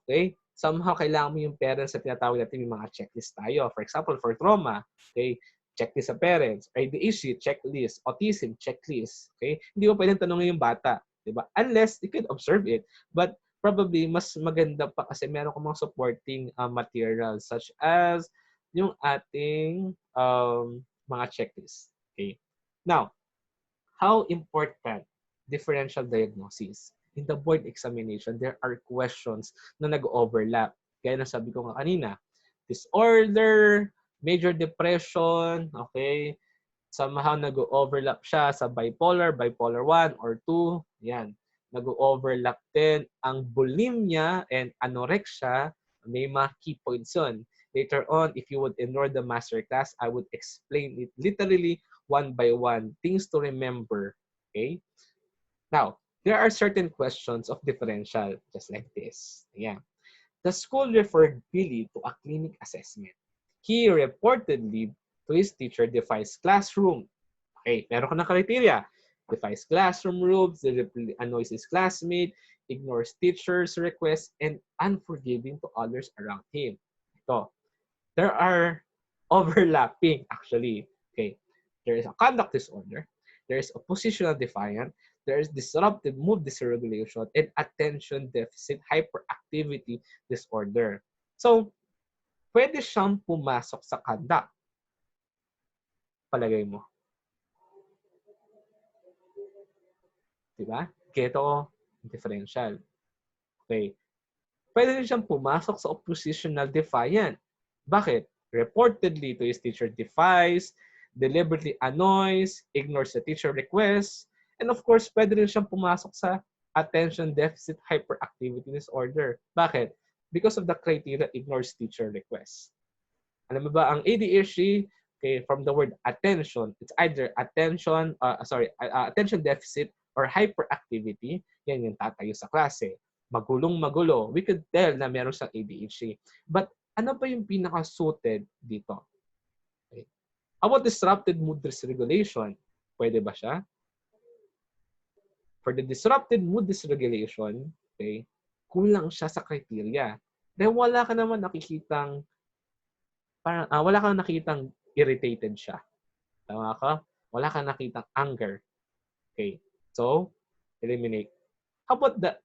Okay? Somehow, kailangan mo yung parents na tinatawag natin yung mga checklist tayo. For example, for trauma, okay? Checklist sa parents. ADHD, checklist. Autism, checklist. Okay? Hindi mo pwedeng tanongin yung bata. Diba? Unless you can observe it. But probably, mas maganda pa kasi meron kang mga supporting materials such as yung ating mga checklist. Okay? Now, how important differential diagnosis? In the board examination, there are questions na nag-overlap. Kaya nasabi ko nga kanina, disorder, major depression, okay? Somehow nag-overlap siya sa bipolar, bipolar 1 or 2. Yan. Nag-overlap din ang bulimia and anorexia. May mga key points yun. Later on, if you would enroll the masterclass, I would explain it literally one by one. Things to remember. Okay? Now, there are certain questions of differential, just like this. Yeah. The school referred Billy to a clinic assessment. He reportedly to his teacher defies classroom. Okay, meron ka ng criteria. Defies classroom rules, annoys his classmate, ignores teacher's requests, and unforgiving to others around him. Ito, there are overlapping actually. Okay, there is a conduct disorder, there is oppositional defiant, there is disruptive mood dysregulation, and attention deficit hyperactivity disorder. So, pwede siyang pumasok sa conduct. Palagay mo. Diba? Keto, differential. Okay. Pwede rin siyang pumasok sa oppositional defiant. Bakit? Reportedly to his teacher defies, deliberately annoys, ignores the teacher requests, and of course, pwede rin siyang pumasok sa attention deficit hyperactivity disorder. Bakit? Because of the criteria ignores teacher requests. Alam mo ba, ang ADHD, okay, from the word attention, it's either attention deficit or hyperactivity. Yan yung tatayo sa klase. Magulong-magulo. We could tell na meron siyang ADHD. But ano ba yung pinaka-suited dito? Okay. How about disrupted mood dysregulation? Pwede ba siya? For the disrupted mood dysregulation, okay, kulang siya sa criteria. Dahil wala ka naman nakikitang wala kang nakitang irritated siya. Tama ka? Wala kang nakitang anger. Okay. So, eliminate. How about the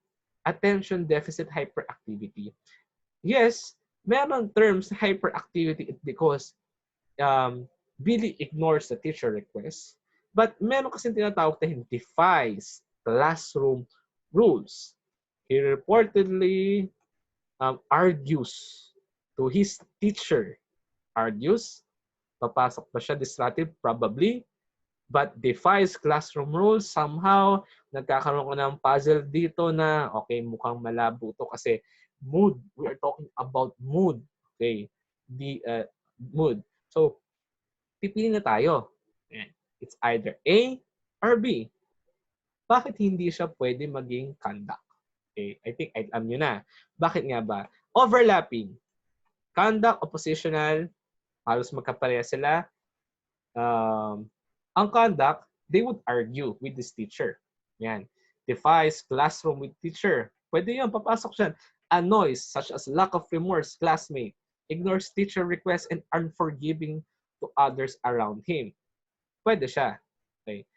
attention deficit hyperactivity? Yes, meron terms hyperactivity because Billy ignores the teacher request. But meron kasi tinatawag na defies classroom rules. He reportedly argues to his teacher. Argues, papasok ba siya disruptive? Probably. But defies classroom rules. Somehow, nagkakaroon ko ng puzzle dito na, okay, mukhang malabo to kasi mood. We are talking about mood. Okay. The mood. So, pipili na tayo. It's either A or B. Bakit hindi siya pwede maging conduct? Okay. I think alam nyo na. Bakit nga ba? Overlapping. Conduct, oppositional, halos magkapareha sila. Ang conduct, they would argue with this teacher. Yan. Defies classroom with teacher. Pwede yun, papasok siya. Annoys, such as lack of remorse, classmate. Ignores teacher requests and unforgiving to others around him. Pwede siya. Okay.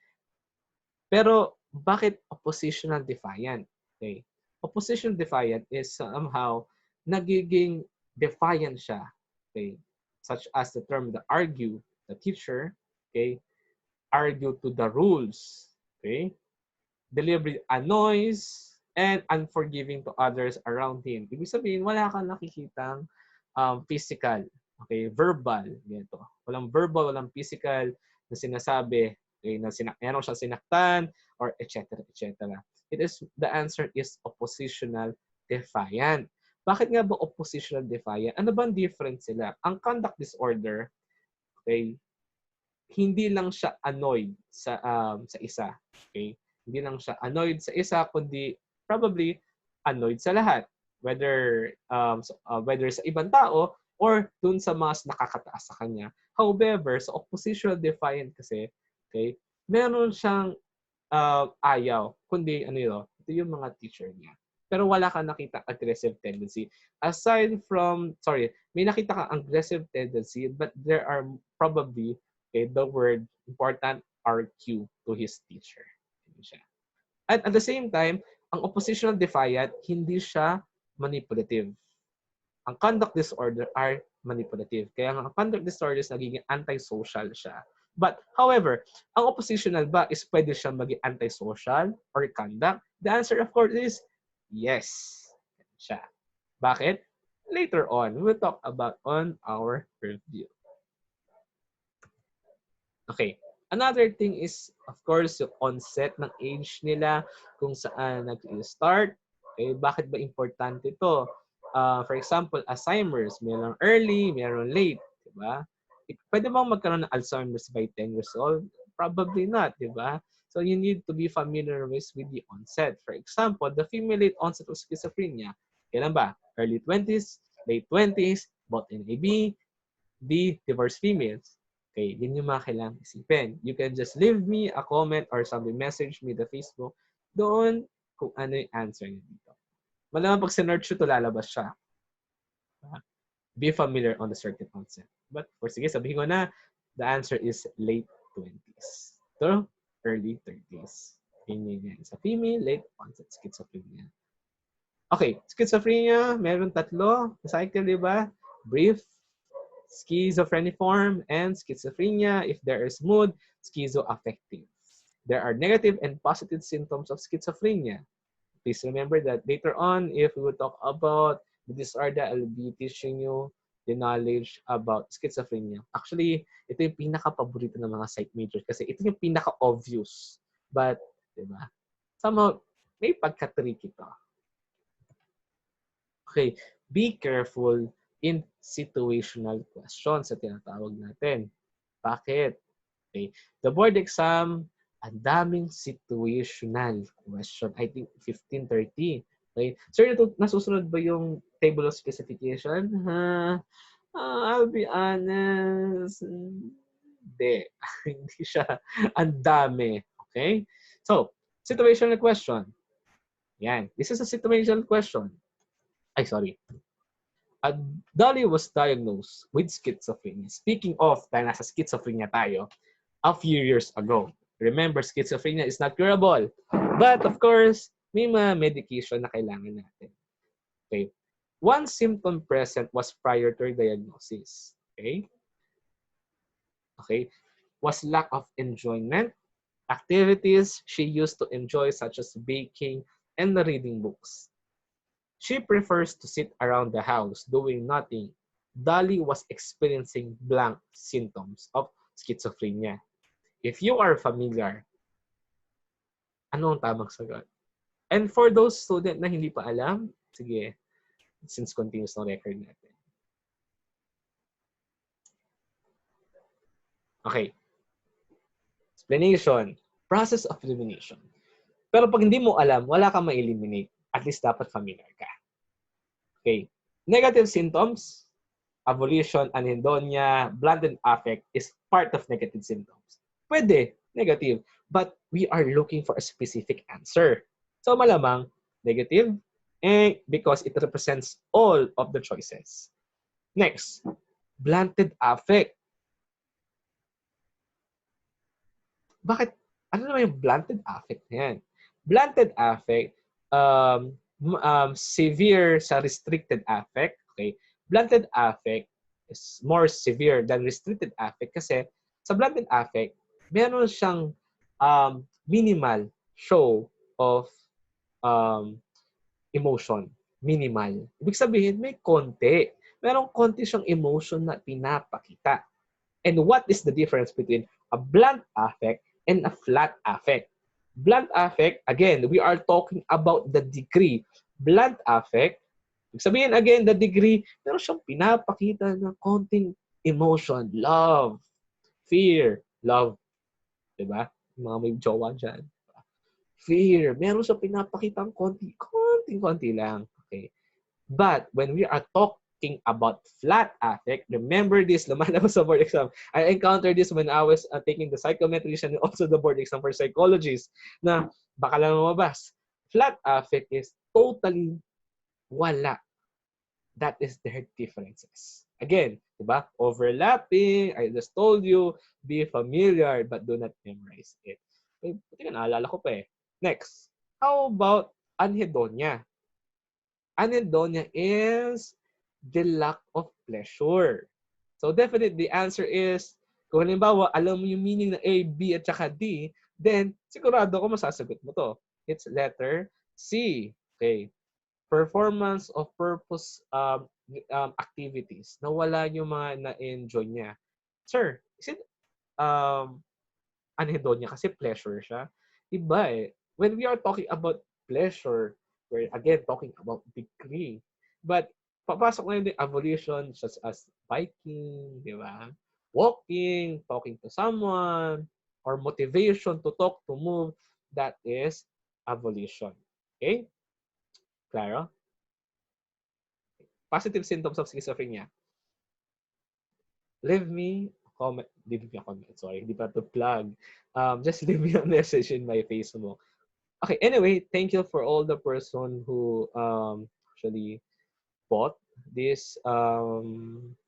Pero, bakit oppositional defiant? Okay. Oppositional defiant is somehow nagiging defiant siya. Okay. Such as the term the argue, the teacher, okay, argue to the rules, okay, deliberately annoys, and unforgiving to others around him. Ibig sabihin, wala kang nakikitang physical, okay, verbal, ganito. Walang verbal, walang physical na sinasabi, okay, na meron siyang sinaktan, or etc. etc. The answer is oppositional defiant. Bakit nga ba oppositional defiant? Ano ba ang difference sila? Ang conduct disorder, okay, hindi lang siya annoyed sa isa. Okay? Hindi lang siya annoyed sa isa, kundi probably annoyed sa lahat. Whether sa ibang tao or dun sa mas nakakataas sa kanya. However, sa oppositional defiant kasi, okay, meron siyang ayaw, kundi ito yung mga teacher niya. Pero wala kang nakita aggressive tendency. May nakita kang aggressive tendency, but there are probably, okay, the word important RQ to his teacher. At the same time, ang oppositional defiant, hindi siya manipulative. Ang conduct disorder are manipulative. Kaya ang conduct disorders nagiging antisocial siya. But, however, ang oppositional ba is pwede siya maging antisocial or conduct? The answer, of course, is yes. Siya. Bakit? Later on, we'll talk about on our review. Okay. Another thing is, of course, yung onset ng age nila, kung saan nag-start. Okay, bakit ba importante ito? For example, Alzheimer's, mayroong early, mayroong late, di ba? Pwede bang magkaroon ng Alzheimer's by 10 years old? Probably not, di ba? So you need to be familiar with the onset. For example, the female late onset of schizophrenia, kailan ba? Early 20s, late 20s, both NAB, B, divorced females. Okay, yun yung mga kailangang isipin. You can just leave me a comment or somebody message me the Facebook doon kung ano yung answer niyo dito. Malamang pag sinerch ito, lalabas siya. Be familiar on the certain onset. But for sige, sabihin ko na, the answer is late 20s to early 30s. Yun yan. Sa female, late onset schizophrenia. Okay, schizophrenia, meron tatlo. Cycle, di ba? Brief, schizophreniform, and schizophrenia. If there is mood, schizoaffective. There are negative and positive symptoms of schizophrenia. Please remember that later on, if we will talk about the disorder, I'll be teaching you the knowledge about schizophrenia. Actually, ito yung pinaka-paborito ng mga psych majors kasi ito yung pinaka-obvious. But, di ba? Somehow, may pagka-tricky to. Okay, be careful in situational questions sa tinatawag natin. Bakit? Okay, the board exam, ang daming situational question. I think 15-30. Okay, sir, nasusunod ba yung table of specification? I'll be honest, hindi. Hindi siya. Ang dami. Okay? So, situational question. Yan. This is a situational question. Ay, sorry. Dolly was diagnosed with schizophrenia. Speaking of, dahil nasa schizophrenia tayo, a few years ago. Remember, schizophrenia is not curable. But of course, may mga medication na kailangan natin. Okay. One symptom present was prior to her diagnosis. Okay. Okay. Was lack of enjoyment. Activities she used to enjoy such as baking and reading books. She prefers to sit around the house doing nothing. Dolly was experiencing blank symptoms of schizophrenia. If you are familiar, ano ang tamang sagot? And for those student na hindi pa alam, sige, since continuous ng record natin. Okay. Explanation. Process of elimination. Pero pag hindi mo alam, wala kang ma-eliminate. At least dapat familiar ka. Okay. Negative symptoms, avolition, anhedonia, blunted affect is part of negative symptoms. Pwede, negative. But we are looking for a specific answer. So malamang, negative, because it represents all of the choices. Next, blunted affect. Bakit? Ano naman yung blunted affect na yan? Blunted affect, severe sa restricted affect. Okay? Blunted affect is more severe than restricted affect kasi sa blunted affect, meron siyang minimal show of emotion. Minimal. Ibig sabihin, may konti. Merong konti siyang emotion na pinapakita. And what is the difference between a blunt affect and a flat affect? Blunt affect, again, we are talking about the degree. Blunt affect, ibig sabihin again, the degree, meron siyang pinapakita ng konting emotion. Love, fear, love. Diba? Mga may jowa dyan. Fear. Meron siyang pinapakita ng konting-konti lang. Okay. But when we are talking about flat affect, remember this, lumalabas sa board exam. I encountered this when I was taking the psychometrician and also the board exam for psychologists na baka lang lumabas. Flat affect is totally wala. That is their differences. Again, diba? Overlapping, I just told you, be familiar but do not memorize it. Okay, buti ka naalala ko pa eh. Next, how about anhedonia? Anhedonia is the lack of pleasure. So definitely the answer is, kung halimbawa, alam mo yung meaning ng A, B, at saka D, then sigurado ko masasagot mo to. It's letter C. Okay. Performance of purpose activities. Nawala yung mga na-enjoy niya. Sir, is it anhedonia kasi pleasure siya. Iba eh. When we are talking about pleasure, we're again talking about degree. But papasok na yung evolution such as biking, di ba? Walking, talking to someone, or motivation to talk, to move, that is evolution. Okay? Claro? Positive symptoms of schizophrenia. Leave me leave me a comment, sorry, hindi pa to plug. Just leave me a message in my Facebook. Okay, anyway, thank you for all the person who actually bought this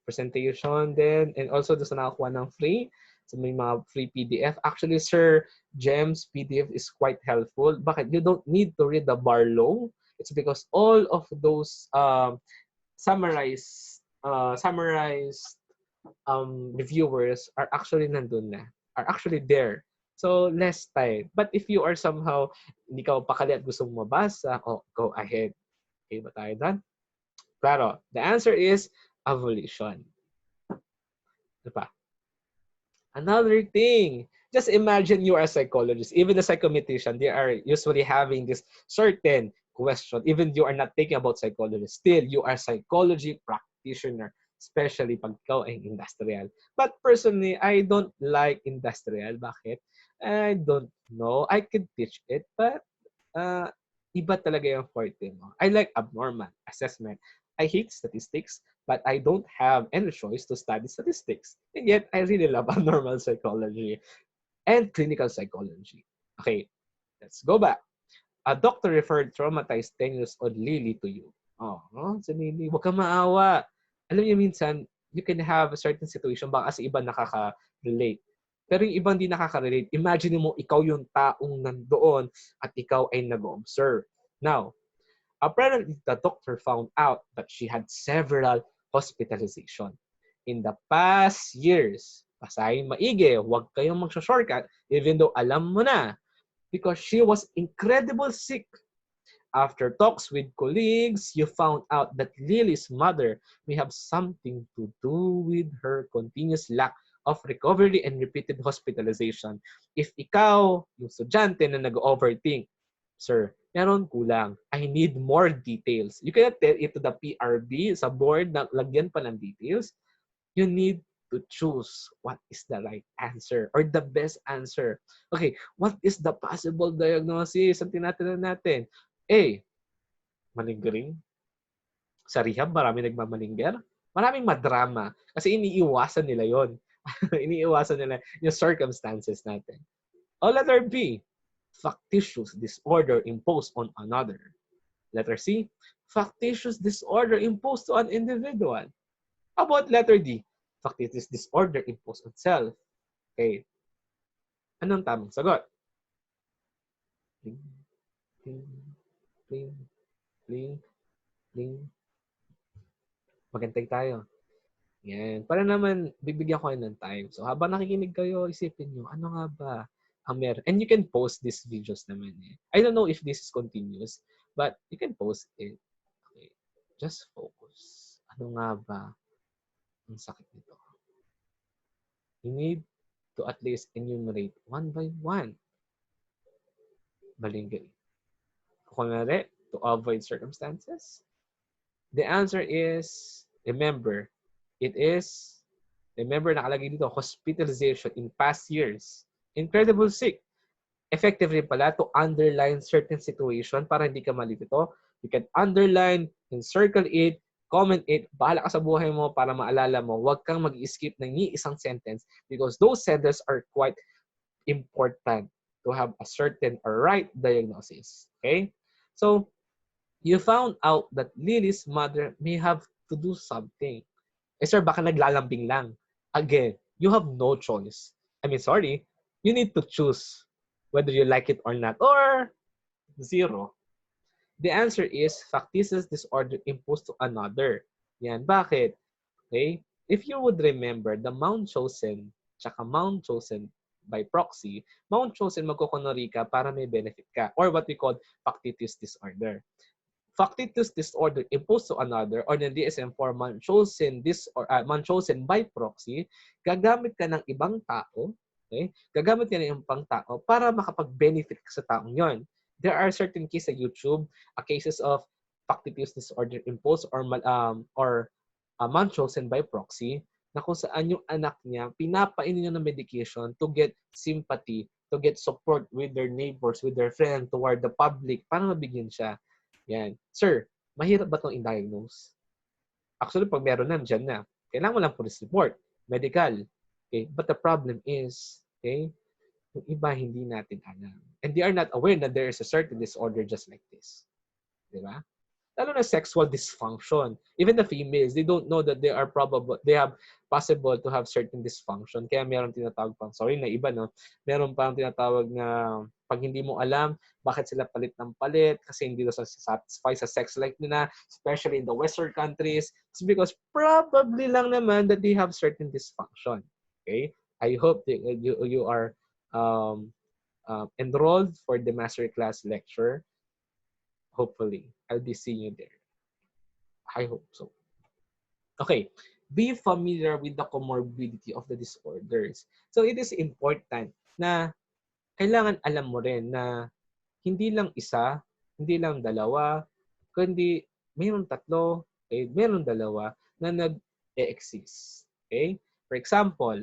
presentation then, and also doon sa nakakuha ng free. So may mga free PDF. Actually, Sir Gem's PDF is quite helpful. Bakit? You don't need to read the Barlow. It's because all of those summarized reviewers are actually nandun na, are actually there. So, less time. But if you are somehow, hindi ka pakali at gusto mong mabasa, go ahead. Okay ba tayo done? Claro. The answer is evolution. Diba? Another thing, just imagine you are a psychologist. Even a psychometrician, they are usually having this certain question. Even you are not thinking about psychology, still you are psychology practitioner, especially pag ikaw ay industrial. But personally, I don't like industrial. Bakit? I don't know. I could teach it, but iba talaga yung forte mo. I like abnormal assessment. I hate statistics, but I don't have any choice to study statistics. And yet, I really love abnormal psychology and clinical psychology. Okay, let's go back. A doctor referred traumatized 10 years old Lily to you. Oh, si Lily, huwag kang maawa. Alam niyo, minsan, you can have a certain situation, baka sa iba nakaka-relate. Pero yung ibang di nakaka-relate, imagine mo ikaw yung taong nandoon at ikaw ay nag-observe. Now, apparently, the doctor found out that she had several hospitalization. In the past years, basahin maigi, huwag kayong mag-shortcut even though alam mo na, because she was incredible sick. After talks with colleagues, you found out that Lily's mother may have something to do with her continuous lack of recovery and repeated hospitalization. If ikaw, yung estudyante na nag-overthink, sir, meron kulang. I need more details. You cannot tell it to the PRB sa board na lagyan pa ng details. You need to choose what is the right answer or the best answer. Okay, what is the possible diagnosis? Ang tinatanong natin. A, malingering. Sa rehab, marami nagmamalingger. Maraming madrama. Kasi iniiwasan nila yon. Iniiwasan nila yung circumstances natin. O letter B, factitious disorder imposed on another. Letter C, factitious disorder imposed to an individual. How about letter D, factitious disorder imposed on self? Okay. Anong tamang sagot? Bling, bling, bling, bling, bling. Magantay tayo. Yan. Para naman, bibigyan ko kayo ng time. So, habang nakikinig kayo, isipin nyo, ano nga ba ang meron? And you can post these videos naman eh. I don't know if this is continuous, but you can post it. Okay. Just focus. Ano nga ba ang sakit nito? You need to at least enumerate one by one. Balingay. Kunwari, to avoid circumstances. The answer is, remember, nakalagay dito, hospitalization in past years. Incredible sick. Effective rin pala to underline certain situation para hindi ka malilito. You can underline, encircle it, comment it, bahala ka sa buhay mo para maalala mo. Huwag kang mag-skip ng isang sentence because those sentences are quite important to have a certain or right diagnosis. Okay? So, you found out that Lily's mother may have to do something. Eh sir, baka naglalambing lang. Again, you have no choice. I mean, sorry, you need to choose whether you like it or not, or zero. The answer is factitious disorder imposed to another. Yan. Bakit? Okay? If you would remember, the Mount Chosen, tsaka Mount Chosen by proxy, Mount Chosen magkukunwari ka para may benefit ka, or what we call factitious disorder. Factitious disorder imposed to another or the DSM-4 Munchausen by proxy, gagamit ka ng ibang tao Okay? Gagamit ka na yung pang-tao para makapag-benefit ka sa taong yon. There are certain cases sa YouTube, cases of factitious use disorder imposed or man chosen by proxy, na kung saan yung anak niya, pinapainin niya ng medication to get sympathy, to get support with their neighbors, with their friends, toward the public, para mabigyan siya. Yan. Sir, mahirap ba itong i-diagnose? Actually, pag meron na, dyan na. Kailangan mo lang police report, medical. Okay? But the problem is, okay, yung iba hindi natin alam. And they are not aware that there is a certain disorder just like this. Di ba? Lalo na sexual dysfunction. Even the females, they don't know that they have possible to have certain dysfunction. Kaya meron tinatawag pang, sorry na iba, no? Meron pang tinatawag na pag hindi mo alam, bakit sila palit ng palit, kasi hindi daw satisfy sa sex life nila, especially in the Western countries. It's because probably lang naman that they have certain dysfunction. Okay? I hope that you are enrolled for the masterclass lecture. Hopefully, I'll be seeing you there. I hope so. Okay, be familiar with the comorbidity of the disorders. So it is important na kailangan alam mo rin na hindi lang isa, hindi lang dalawa, kundi mayroong tatlo, okay, mayroong dalawa na nag-e-exist. Okay? For example,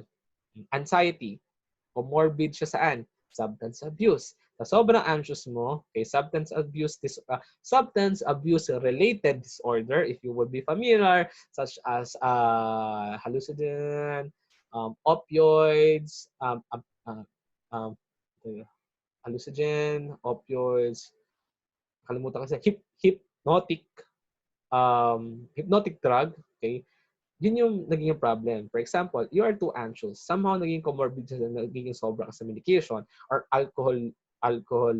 anxiety. Comorbid siya saan? Substance abuse. Sa sobrang anxious mo, okay, substance abuse related disorder, if you would be familiar, such as hallucinogen, opioids, hallucinogen, opioids, kalimutan kasi, hypnotic drug, okay, yun yung naging problem. For example, you are too anxious. Somehow naging comorbid siya na naging sobra ka sa medication or alcohol, alcohol,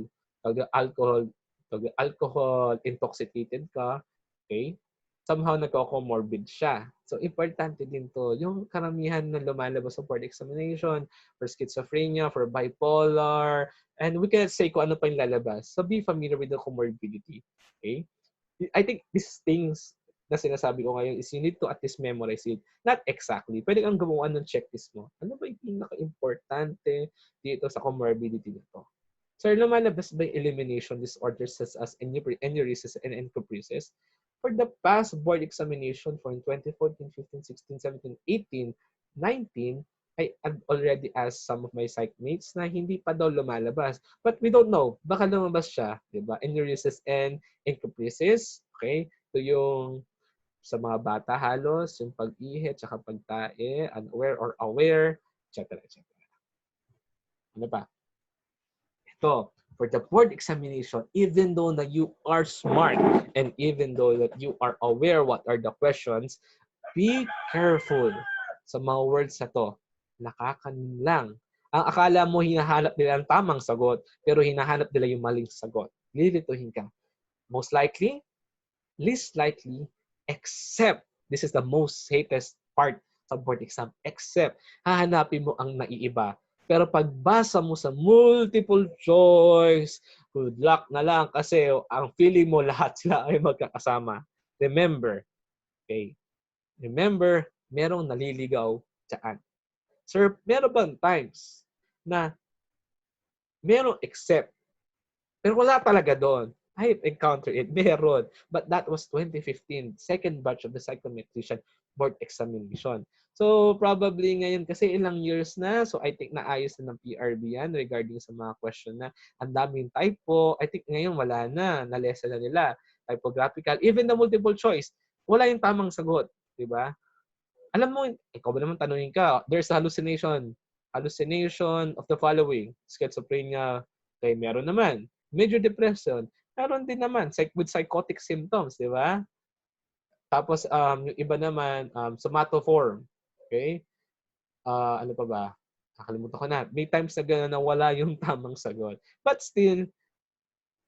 alcohol intoxicated ka, okay? Somehow nagko-comorbid siya. So, importante din to. Yung karamihan na lumalabas sa board examination for schizophrenia, for bipolar, and we cannot say kung ano pa yung lalabas. So, be familiar with the comorbidity. Okay? I think these things na sinasabi ko ngayon is you need to at least memorize it. Not exactly. Pwede kang gumawa ng checklist mo. Ano ba yung pinaka-importante dito sa comorbidity nito? Sir, lumalabas ba yung elimination disorders such as enuresis and encopresis? For the past board examination for 2014, 15, 16, 17, 18, 19, I have already asked some of my psych mates na hindi pa daw lumalabas. But we don't know. Baka lumabas siya. Diba? Enuresis and encopresis. Okay? Ito yung sa mga bata halos, yung pag-ihi, tsaka pagtae, unaware or aware, etc. etc. Ano pa? Ito, for the board examination, even though na you are smart and even though that you are aware what are the questions, be careful sa mga words na to. Nakakanin lang. Ang akala mo hinahanap nila ang tamang sagot, pero hinahanap nila yung maling sagot. Lilituhin ka. Most likely, least likely, except, this is the most hatest part sa board exam, except, hahanapin mo ang naiiba. Pero pagbasa mo sa multiple choice, good luck na lang kasi ang feeling mo lahat sila ay magkakasama. Remember, okay? Remember, merong naliligaw dyan. Sir, meron bang times na merong except, pero wala talaga doon? I encountered it. Meron. But that was 2015, second batch of the psychometrician board examination. So, probably ngayon kasi ilang years na. So, I think naayos na ng PRB yan regarding sa mga question na ang daming typo. I think ngayon wala na. Na-lesson na nila. Typographical. Even the multiple choice. Wala yung tamang sagot. Diba? Alam mo, ikaw ba naman tanungin ka, there's a hallucination. Hallucination of the following. Schizophrenia. Okay, meron naman. Major depression. Meron din naman with psychotic symptoms, di ba? Tapos yung iba naman somatoform. Okay? Ano pa ba? Nakalimutan ko na. May times na gano'n na wala yung tamang sagot. But still,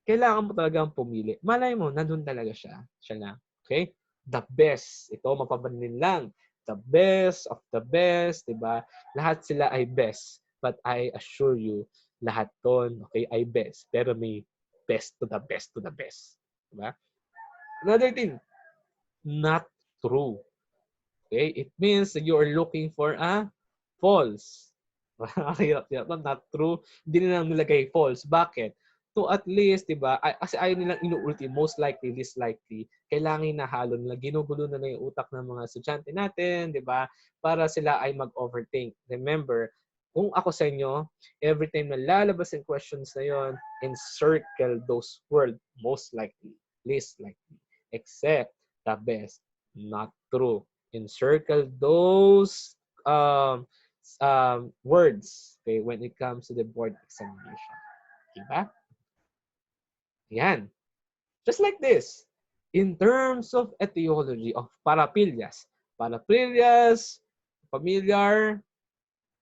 kailangan mo talagang pumili. Malay mo, nandun talaga siya. Siya na. Okay? The best. Ito, mapapanin lang. The best of the best, di ba? Lahat sila ay best. But I assure you, lahat ton, okay, ay best. Pero may best to the best to the best. Di ba? Another thing, not true. Okay? It means that you are looking for a false. Hirap-hirap lang, not true. Hindi na lang nilagay false. Bakit? To at least, di ba, kasi ayaw nilang inuulti, most likely, least likely, kailangan na halo nila, ginugulo na yung utak ng mga estudyante natin, di ba, para sila ay mag-overthink. Remember, kung ako sa inyo, every time na lalabas yung questions na yon, encircle those words, most likely, least likely, except the best, not true. Encircle those words, okay, when it comes to the board examination. Diba? Yan. Just like this. In terms of etiology of paraphilias, paraphilias, familiar,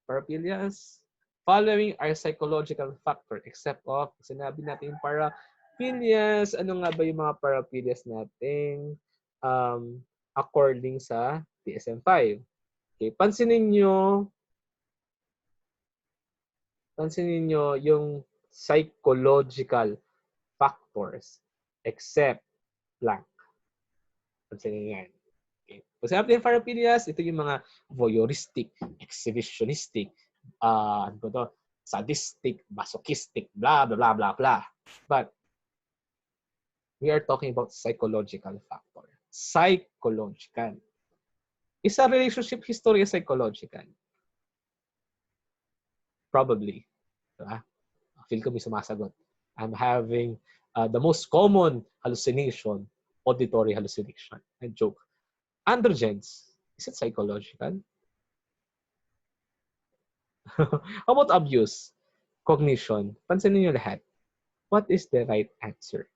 paraphilias, following are psychological factor except of, sinabi natin paraphilias, ano nga ba yung mga paraphilias natin according sa DSM-5? Okay, pansinin nyo yung psychological factors except blank. Pansinin nyo yan. Okay. Kung sinabi ng paraphilias, ito yung mga voyeuristic, exhibitionistic, ano ba to? Sadistic, masochistic, blah, blah, blah, blah, blah. But we are talking about psychological factor. Psychological. Is a relationship history psychological? Probably. Diba? Feel ko may sumasagot. I'm having the most common hallucination, auditory hallucination. A joke. Androgens, is it psychological? How about abuse? Cognition. Pansinin niyo lahat. What is the right answer?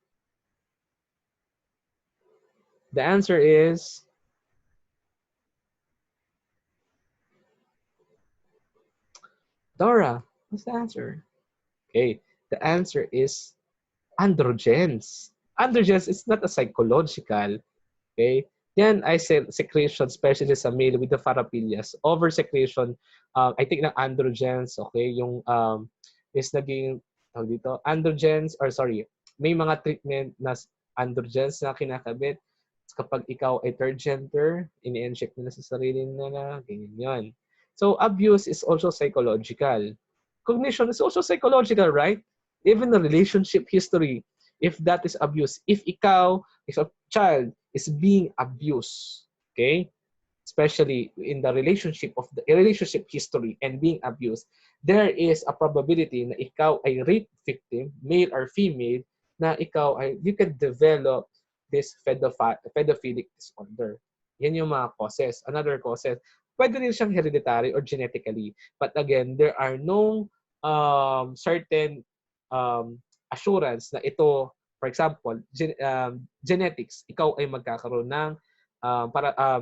The answer is Dora. What's the answer? Okay. The answer is androgens. Androgens is not a psychological. Okay? Yan ay secretion, especially sa male with the paraphilias. Over-secretion, I think ng androgens, okay, yung is naging, tawag dito, androgens, or sorry, may mga treatment na androgens na kinakabit. Kapag ikaw ay third gender, ini-inject nila sa sarili nila, ganyan yun. So, abuse is also psychological. Cognition is also psychological, right? Even the relationship history, if that is abuse, if ikaw, if a child is being abused, okay, especially in the relationship history and being abused, there is a probability na ikaw ay rape victim, male or female, na ikaw ay, you can develop this pedophilic disorder. Yan yung mga causes. Another causes, pwede rin siyang hereditary or genetically. But again, there are no certain assurance na ito, for example, genetics, ikaw ay magkakaroon ng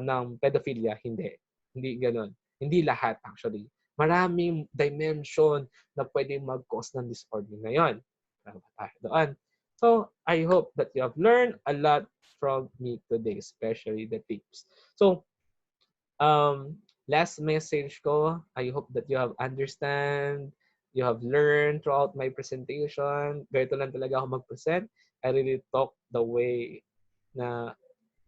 ng pedophilia. Hindi ganoon. Hindi lahat actually. Maraming dimension na pwedeng mag-cause ng disorder na yon. Doon. So, I hope that you have learned a lot from me today, especially the tips. So, last message ko, I hope that you have understand, you have learned throughout my presentation. Ganito lang talaga ako mag-present. I really talk the way na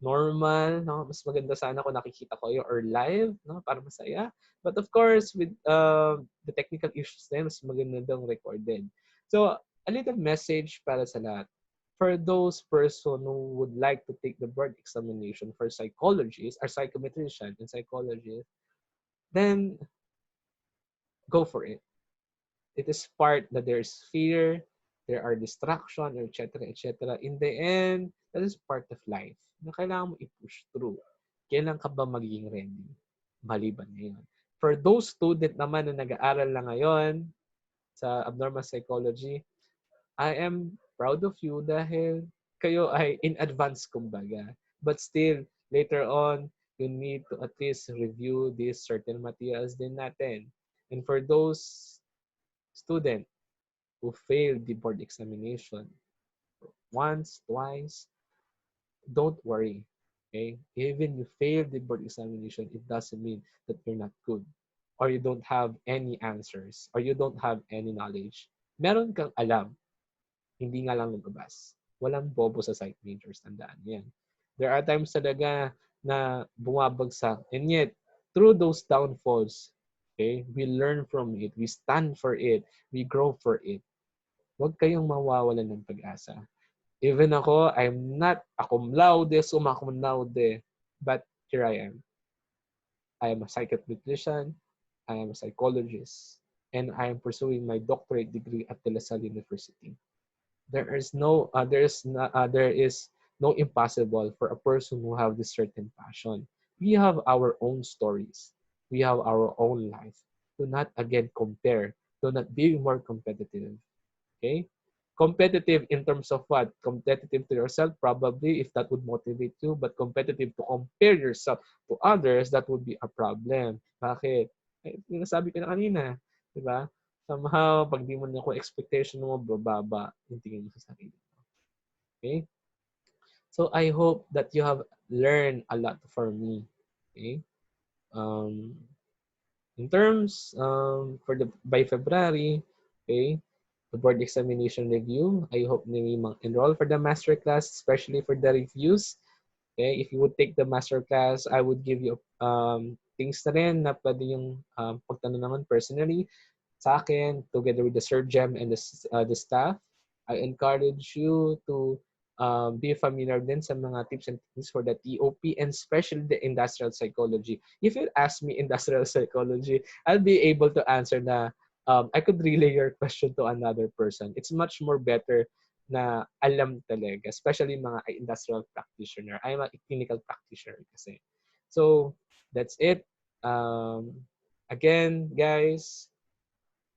normal, no? Mas maganda sana kung nakikita ko yung or live, no? Para masaya. But of course, with the technical issues din, mas maganda daw recorded. So, a little message para sa lahat. For those person who would like to take the board examination for psychologists or psychometrician and psychologists, then go for it. It is part that there's fear, there are distraction, etc., etc. In the end, that is part of life na kailangan mo i-push through. Kailan ka ba magiging ready? Maliban ngayon. For those student naman na nag-aaral na ngayon sa abnormal psychology, I am proud of you dahil kayo ay in advance kumbaga. But still, later on, you need to at least review these certain materials din natin. And for those student who failed the board examination once, twice, don't worry. Okay? Even you fail the board examination, it doesn't mean that you're not good or you don't have any answers or you don't have any knowledge. Meron kang alam, hindi nga lang lumabas. Walang bobo sa psych majors, tandaan yan. There are times talaga na bumabagsak and yet, through those downfalls, Okay? We learn from it. We stand for it. We grow for it. Huwag kayong mawawalan ng pag-asa. Even ako, I'm not a cum laude, summa cum laude, but here I am. I am a psychometrician, I am a psychologist, and I am pursuing my doctorate degree at De La Salle University. There is no impossible for a person who have this certain passion. We have our own stories. We have our own life. Do not again compare. Do not be more competitive. Okay? Competitive in terms of what? Competitive to yourself, probably, if that would motivate you. But competitive to compare yourself to others, that would be a problem. Bakit? Eh, yung nasabi ko na kanina. Di ba? Somehow, pag di mo na kung expectation mo, bababa yung tingin mo sa sarili. Okay? So, I hope that you have learned a lot from me. Okay? Um, in terms, for the by February, okay, the board examination review. I hope na enroll for the masterclass, especially for the reviews. Okay, if you would take the masterclass, I would give you things na rin na pwede yung pagtanong personally sa akin, together with the surgeon and the staff. I encourage you to be familiar din sa mga tips and things for the TOP and especially the industrial psychology. If you ask me industrial psychology, I'll be able to answer na I could relay your question to another person. It's much more better na alam talaga, especially mga industrial practitioner. I'm a clinical practitioner kasi. So, that's it. Again, guys,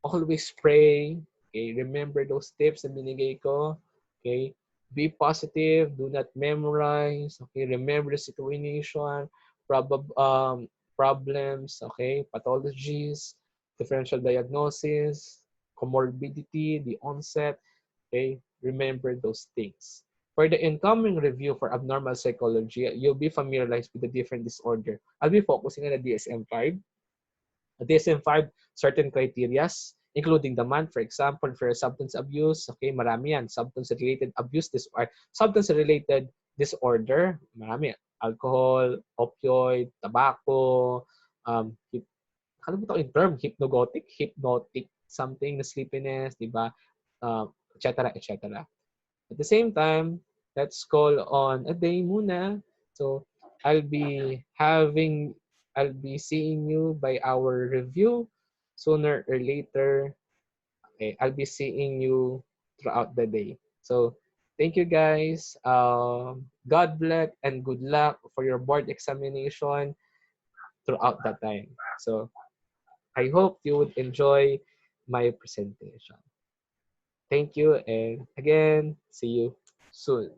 always pray. Okay, remember those tips na binigay ko. Okay, be positive. Do not memorize. Okay, remember the situation, problems. Okay, pathologies, differential diagnosis, comorbidity, the onset. Okay, remember those things. For the incoming review for abnormal psychology, you'll be familiarized with the different disorder. I'll be focusing on the DSM-5. DSM-5, certain criterias, including the month, for example, for substance abuse, okay, marami yan. Substance-related abuse disorder, substance-related disorder, marami. Alcohol, opioid, tobacco, ano ba ito yung term? Hypnotic, something na sleepiness, di ba? Et cetera. At the same time, let's call on a day muna. So, I'll be having, I'll be seeing you by our review sooner or later. Okay, I'll be seeing you throughout the day. So, thank you guys. God bless and good luck for your board examination throughout that time. So, I hope you would enjoy my presentation. Thank you, and again, see you soon.